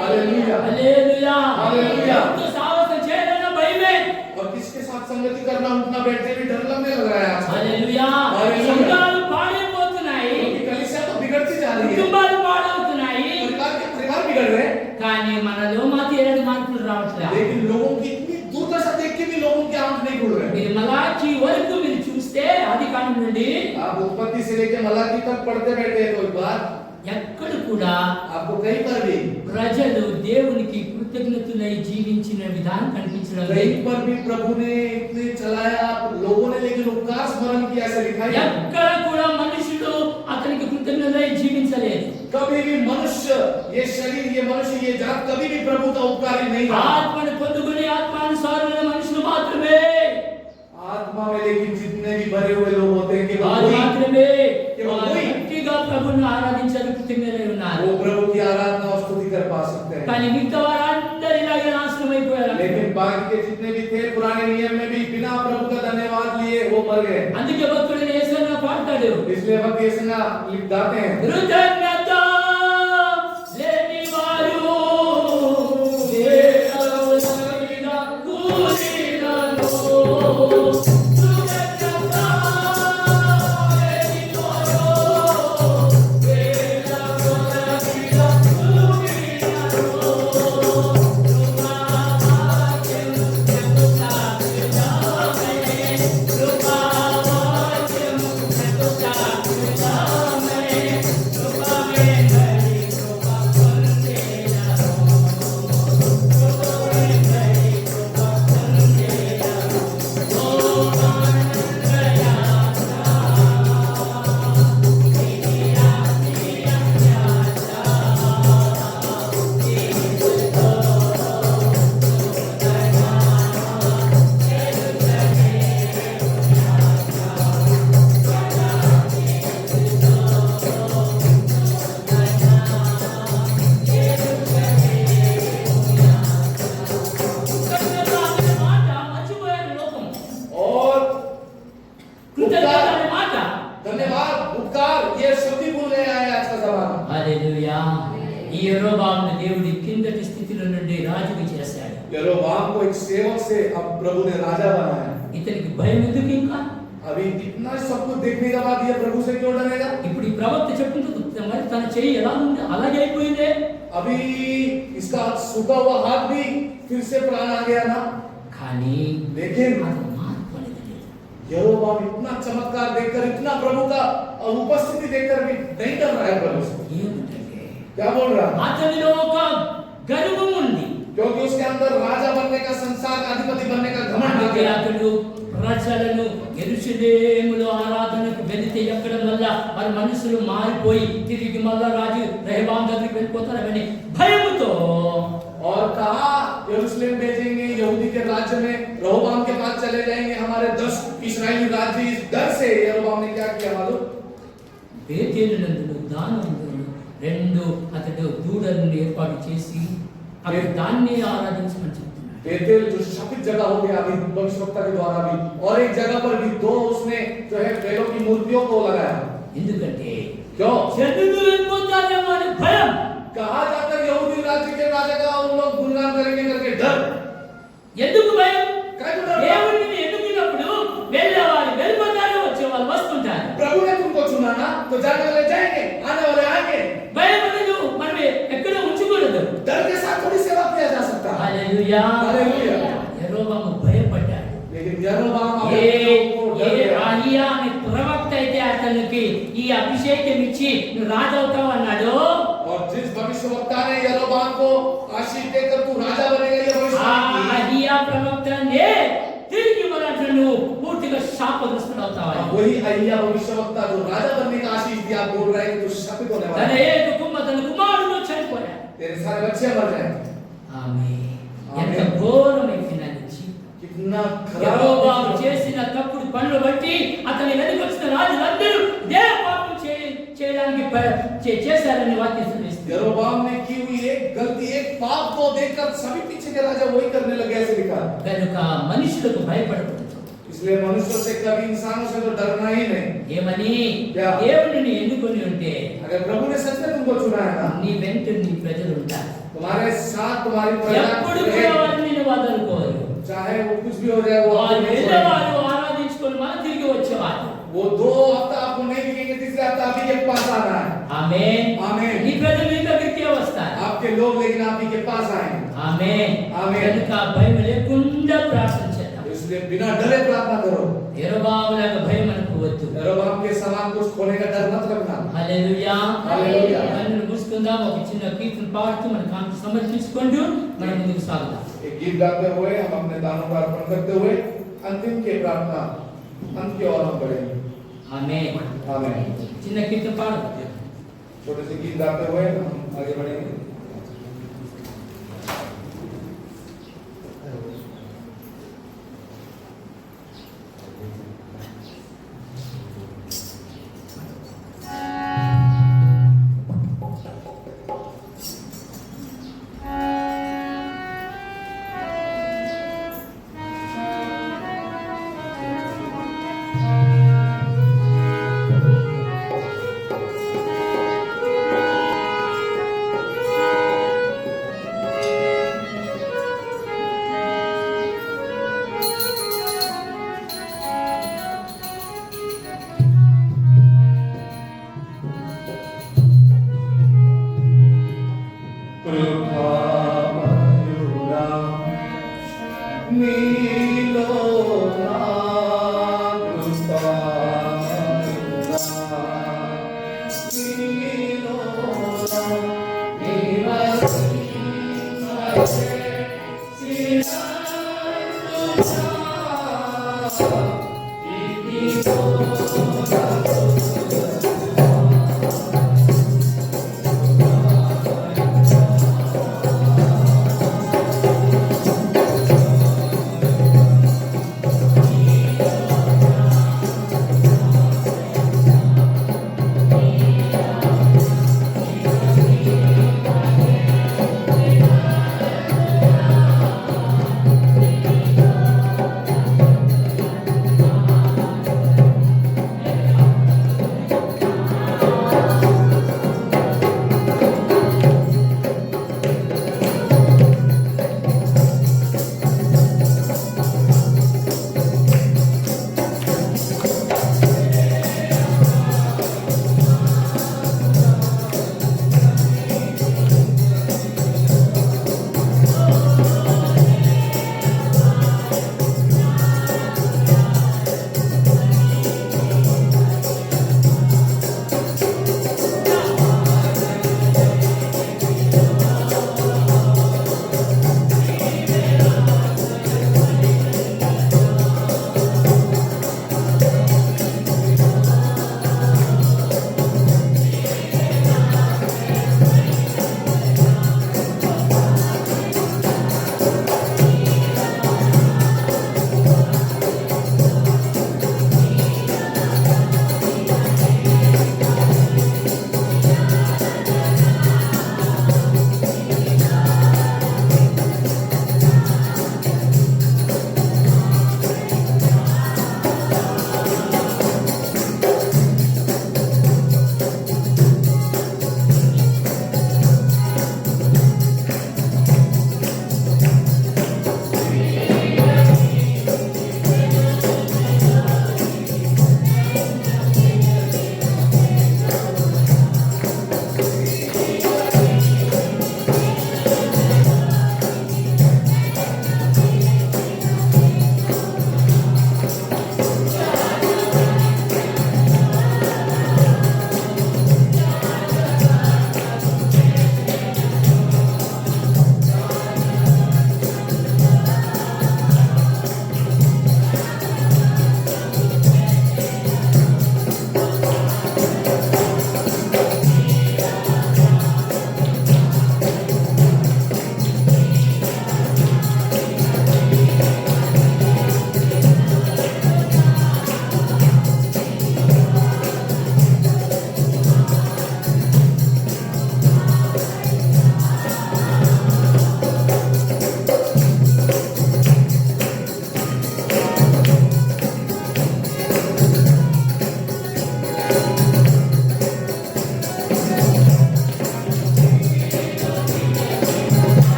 Hallelujah hallelujah. हालेलुया। ఎంతో సాహసం చేయాలన్న భయమే. और किसके साथ संगति करना, उठना बैठने भी डर लगने लग रहा है आज। హల్లెలూయా. హల్లెలూయా. సంఘాలు పాడైపోతున్నాయి. क्योंकि कलीसिया तो बिगड़ती जा रही है, కుటుంబాలు పాడవుతున్నాయి. परिवार बिगड़ रहे हैं। కానీ మనలో మాత్రం ఎలాంటి మార్పులు రావట్లేదు. लेकिन लोगों की इतनी दुर्दशा देख के भी लोगों के आंख नहीं खुल रहे। మీరు మలాకి వరకు మీరు చూస్తే ఆదికాండం నుండి आप उत्पत्ति से लेकर मलाकी तक पढ़ते बैठे तो एक बार ఎక్కడ కూడా आपको कहीं पर भी ప్రజలు దేవునికి కృతజ్ఞతలై జీవించిన విధానం కనిపించడం లేదు. कहीं पर भी प्रभु ने इतने चलाया लोगों ने, लेकिन उपकार स्मरण किया ऐसा लिखा है। ఎక్కడ కూడా మనుషులు అతనికి కృతజ్ఞతలై జీవించలేదు. कभी भी मनुष्य, ये शरीर, ये मनुष्य, ये जात कभी भी प्रभु का उपकारी नहीं रहा। ఆత్మను పొందుకుని ఆత్మానుసారమైన మనుషులు మాత్రమే आत्मा में लेकिन जितने भी भरे हुए लोग होते हैं केवल వారు वही మాత్రమే केवल वही గట్టిగా ప్రభువును ఆరాధించడానికి కృతజ్ఞులై ఉన్నారు. वो प्रभु की आराधना और स्तुति कर पा सकते हैं। కానీ మిగతా వారందరూ ఇలాగే నాశనం అయిపోయారు. लेकिन बाकी के जितने भी थे पुराने नियम में भी बिना प्रभु का धन्यवाद लिए वो मर गए। అందుకే భక్తుడు యేసయ్య పాడతాడు, इसलिए वक्त ये गाते हैं కృతజ్ఞత उपकार ये शब्द ही भूल गया है आज का जमाना। హల్లెలూయా. ఈ యెరొబామును దేవుడి కిందటి స్థితిలో నుండి రాజుగా చేశాడు. यरोबाम को एक सेवक से अब प्रभु ने राजा बनाया। ఇతనికి భయం ఎందుకు ఇంకా? अभी इतना सब कुछ देखने के बाद ये प्रभु से क्यों डरेगा? ఇప్పుడు ఈ ప్రవక్త చెప్తుంది మరి తన చెయ్యి ఎలా ఉంది అలాగే అయిపోయిందే. अभी इसका सूखा हुआ हाथ भी फिर से प्राण आ गया ना। కానీ लेकिन అతను మార్పు అనేది లేదు. यरोबाम इतना चमत्कार देखकर, इतना प्रभु का उपस्थिति देखकर भी नहीं डर रहा है प्रभु से। ఏమిటంటే क्या बोल रहा है? అతనిలో ఒక గర్వం ఉంది. क्योंकि उसके अंदर राजा बनने का, संसार का अधिपति बनने का घमंड आ అందుకే गया। అతడు ప్రజలను యెరూషలేములో ఆరాధనకు వెళితే ఎక్కడం వల్ల వారి మనసులు మారిపోయి తిరిగి మళ్ళా రాజు రెహబాం దగ్గరికి వెళ్ళిపోతారని భయముతో और कहा यरूशलेम भेजेंगे, यहूदी के राज्य में रहोबाम के पास चले जाएंगे, हमारे 10 इस्राएली राज्य। इस डर से यरोबाम ने क्या किया मालूम? బేతేలునందు దానందును రెండు అతడు దూడలను ఏర్పాటు చేసి అక్కడ దాన్ని ఆరాధించమని చెప్తున్నాడు. बेतेल जो शापित जगह हो गया अभी भविष्यवक्ता के द्वारा भी, और एक जगह पर भी 2 उसने जो है बैलों की मूर्तियों को लगाया। ఎందుకంటే क्यों? చెడులు వెళ్ళిపోతారేమో అనే భయం. कहा जाकर यहूदी राज्य के राजा का उन लोग गुणगान करेंगे करके डर। ఎందుకు భయం? क्या डर? దేవుడిని ఎన్నుకున్నప్పుడు వెళ్ళేవాళ్ళు వెళ్ళిపోతారు, వచ్చేవాళ్ళు వస్తుంటారు. प्रभु ने तुमको चुना ना, तो जाने वाले जाएंगे, आने वाले आएंगे। భయం అనేది మనం ఎక్కడ ఉంచకూడదు. डर के साथ थोड़ी सेवा किया जा सकता है। హల్లెలూయా. హల్లెలూయా. యెరొబాము భయపడ్డాడు. लेकिन यरोबाम ఏ अपने को डर ఏ गया। ఆహియా అనే ప్రవక్త అయితే అతనికి ఈ అభిషేకం ఇచ్చి నువ్వు రాజు అవుతావు అన్నాడు, और जिस भविष्यवक्ता ने यरोबाम को आशीष देकर तू राजा बनेगा ये ఆ भविष्यवाणी की, ఆహియా ప్రవక్తనే తిరిగి మరలా నువ్వు పూర్తిగా శాపగ్రస్తుడు అవుతావు. वही अहिया भविष्यवक्ता जो राजा बनने का आशीष दिया बोल रहा है कि तू शापित होने वाला తన है, తన కుమారుడు చనిపోయాడు. तेरे सारे बच्चे मर जाएंगे। ఆమేన్. ఎంత ఆమేన్. ఘోరమైన రుచి. कितना యెరొబాము खराब చేసిన తప్పుడు పనులు బట్టి అతని వెనుక వచ్చిన రాజులందరూ ఇదే పాపం చేయడానికి చేశారని వాక్యం చూపిస్తుంది. यरोबाम ने की हुई एक गलती, एक पाप को देखकर सभी पीछे के राजा वही करने लगे, ऐसे लिखा। కనుక మనుషులకు భయపడకూడదు. इसलिए मनुष्यों से कभी, इंसानों से तो डरना ही नहीं। ఏమని యా. దేవుడిని ఎన్నుకొని ఉంటే अगर प्रभु ने सच में तुमको चुना है ना, నీ వెంట నీ ప్రజలు ఉంటారు. तुम्हारे साथ तुम्हारी प्रजा ఎప్పుడు కూడా रहेगी। వారిని నిన్ను వదలుకోరు. चाहे वो कुछ भी हो जाए, वो వారు आपको नहीं छोड़ेंगे। వెళ్ళేవారు ఆరాధించుకొని మన తిరిగి వచ్చేవారు. वो 2 हफ्ता आपको नहीं दिखेंगे, तीसरे हफ्ता आप ही के पास आना है। ఆమేన్. आमीन। నీ ప్రజలు నీ దగ్గరికి వస్తారు. आपके लोग लेकिन आप ही के पास आएंगे। ఆమేన్. ఆమేన్. కనుక భయం లేకుండా ప్రార్థన చేద్దాం. इसलिए बिना डरे प्रार्थना करो। యెరొబాములాగా భయం మనకు వద్దు. यरोबाम के समान कुछ खोने का डर मत रखना। హల్లెలూయా. హల్లెలూయా. కన్నులు మూసుకుందాం. ఒక చిన్న కీర్తన పాడుతూ మన కాంతి సమర్పించుకుంటూ మనం ముందుకు సాగుదాం. एक गीत गाते हुए हम अपने दानों का अर्पण करते हुए अंतिम के प्रार्थना अंत की ओर हम बढ़ेंगे। ఆమేన్. आमीन। చిన్న కీర్తన పాడు. छोटे से गीत गाते हुए हम आगे बढ़ेंगे। యేసు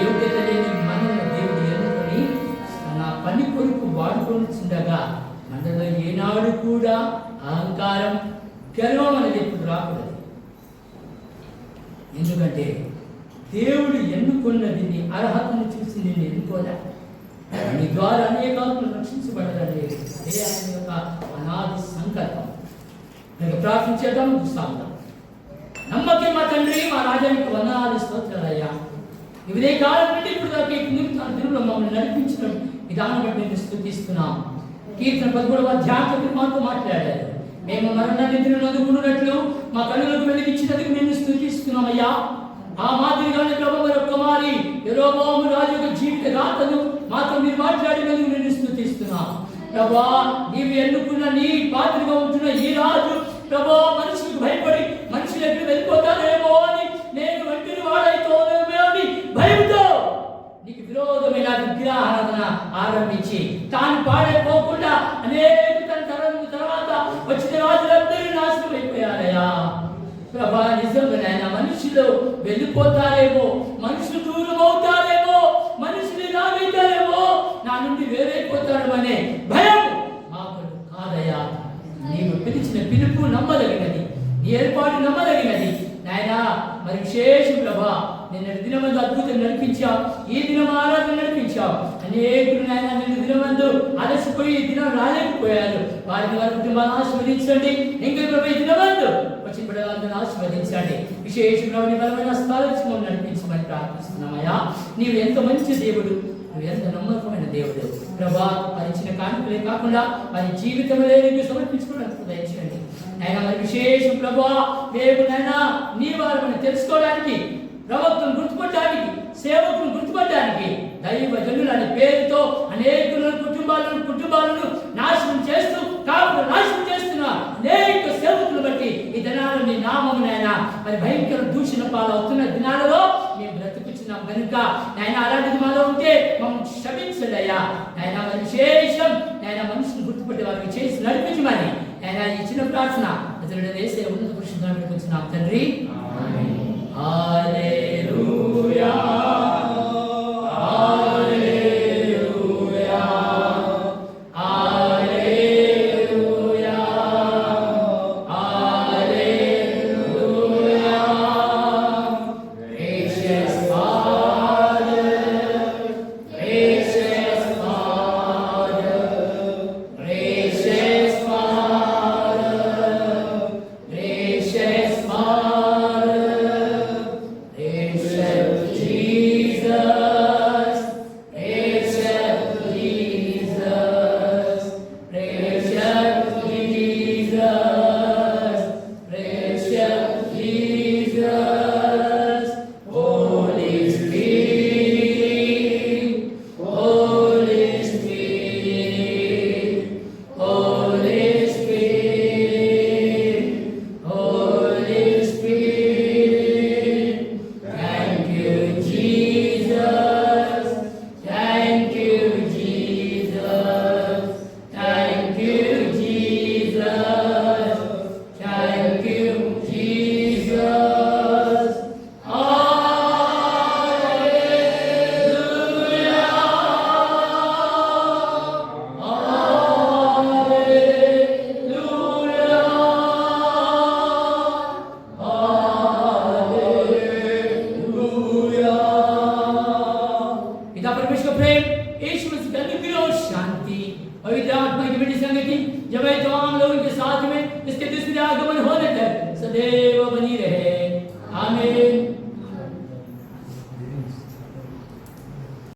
యోగ్యత లేని మనల్ని దేవుడు ఎన్నుకొని నా పని కొరకు వాడుకొనిచుండగా మనలో ఏనాడు కూడా అహంకారం, గర్వం అనేది ఎప్పుడు రాకూడదు. ఎందుకంటే దేవుడు ఎన్నుకున్నది నీ అర్హతను చూసి నేను ఎన్నుకోలే, నీ ద్వారా అనేక ఆత్మలు రక్షించబడాలనేది ఆయన యొక్క అనాది సంకల్పం. నేను ప్రార్థించేద్దాం, సాగుదాం. నమ్మకం మా తండ్రి, మా రాజానికి వందనాలు స్తోత్రాలయ్యా. ఇదే కాలం నుండి ఇప్పుడు దాకా దినంలో మమ్మల్ని నడిపించడం విధానం బట్టి నేను స్తుతిస్తున్నాం. కీర్తన 13వ అధ్యాయంలో మాతో మాట్లాడారు. మేము మరణ నిద్రను అందుకున్నట్లు మా కళ్ళకు వెలిగించినందుకు నేను స్తుతిస్తున్నామయ్యా. ఆ మాదిరిగానే ప్రభు మరొక్క మారి యెరోబోము రాజు యొక్క జీవిత గాథను మాతో మీరు మాట్లాడినందుకు నేను స్తుతిస్తున్నాం. ప్రభా, నీవు ఎన్నుకున్న నీ పాత్రగా ఉంటున్న ఈ రాజు ప్రభా మనుషులకు భయపడి మనుషులు ఎక్కడ వెళ్ళిపోతారేమో అని నేను ఒంటరి వాడైతోనేమో అని భయంతో నీకు విరోధమైన విగ్రహారాధన ఆరంభించి తాను పాడైపోకుండా అనేక తరం తర్వాత వచ్చిన రాజులందరూ నాశనం అయిపోయారయ్యా. ప్రభా, నిజంగా నాయన మనుషులు వెళ్ళిపోతారేమో, మనుషులు దూరం అవుతారేమో, మనుషులు ఇలాగైతారేమో, నా నుండి వేరైపోతారు అనే భయం మాకు కాదయ్యా. నీవు పిలిచిన పిలుపు నమ్మదగినది, నీ ఏర్పాటు నమ్మదగినది నాయనా. మరి విశేషం ప్రభా, నిన్న దినమందు అద్భుతం నడిపించావు, ఈ దినం ఆరాధన నడిపించావు. అనేకులు నాయన నిన్న దినమందు అలసిపోయి ఈ దినం రాలేకపోయారు. వారికి వారి కుటుంబాన్ని ఆశీర్వదించండి. ఇంకా ప్రభు దినమందు వచ్చి బిడ్డలందరూ ఆశీర్వదించండి. విశేషమైన బలమైన స్థానం నడిపించమని ప్రార్థిస్తున్నామయ్యా. నీవు ఎంత మంచి దేవుడు, నువ్వు ఎంత నమ్మకమైన దేవుడు ప్రభా. వారి ఇచ్చిన కానుకలే కాకుండా వారి జీవితంలో నీకు సమర్పించుకోవడానికి దయచేయండి ఆయన. మరి విశేషం ప్రభా, మేము నైనా నీ వారిని తెలుసుకోవడానికి, ప్రవక్తను గుర్తుపట్టడానికి, సేవకులను గుర్తుపట్టడానికి, దైవ జనులని పేరుతో అనేకులను కుటుంబాలను నాశనం చేస్తూ కాపులను నాశనం చేస్తున్న అనేక సేవకులు బట్టి ఈ దినాల్లో నీ నామమునైనా మరి భయంకర దూషణ పాలవుతున్న దినాలలో మేము బ్రతుకుచున్నాం కనుక నాయన అలాంటిది మాలో ఉంటే మమ్మల్ని క్షమించండి అయ్యా. నాయన మరి విశేషం నాయన మనుషులు గుర్తుపట్టి వారికి చేసి నడిపించమని ఆయన ఈ చిన్న ప్రార్థన అతడు వేసే ఉన్నత పురుషుడు వచ్చిన తండ్రి. హల్లెలూయా.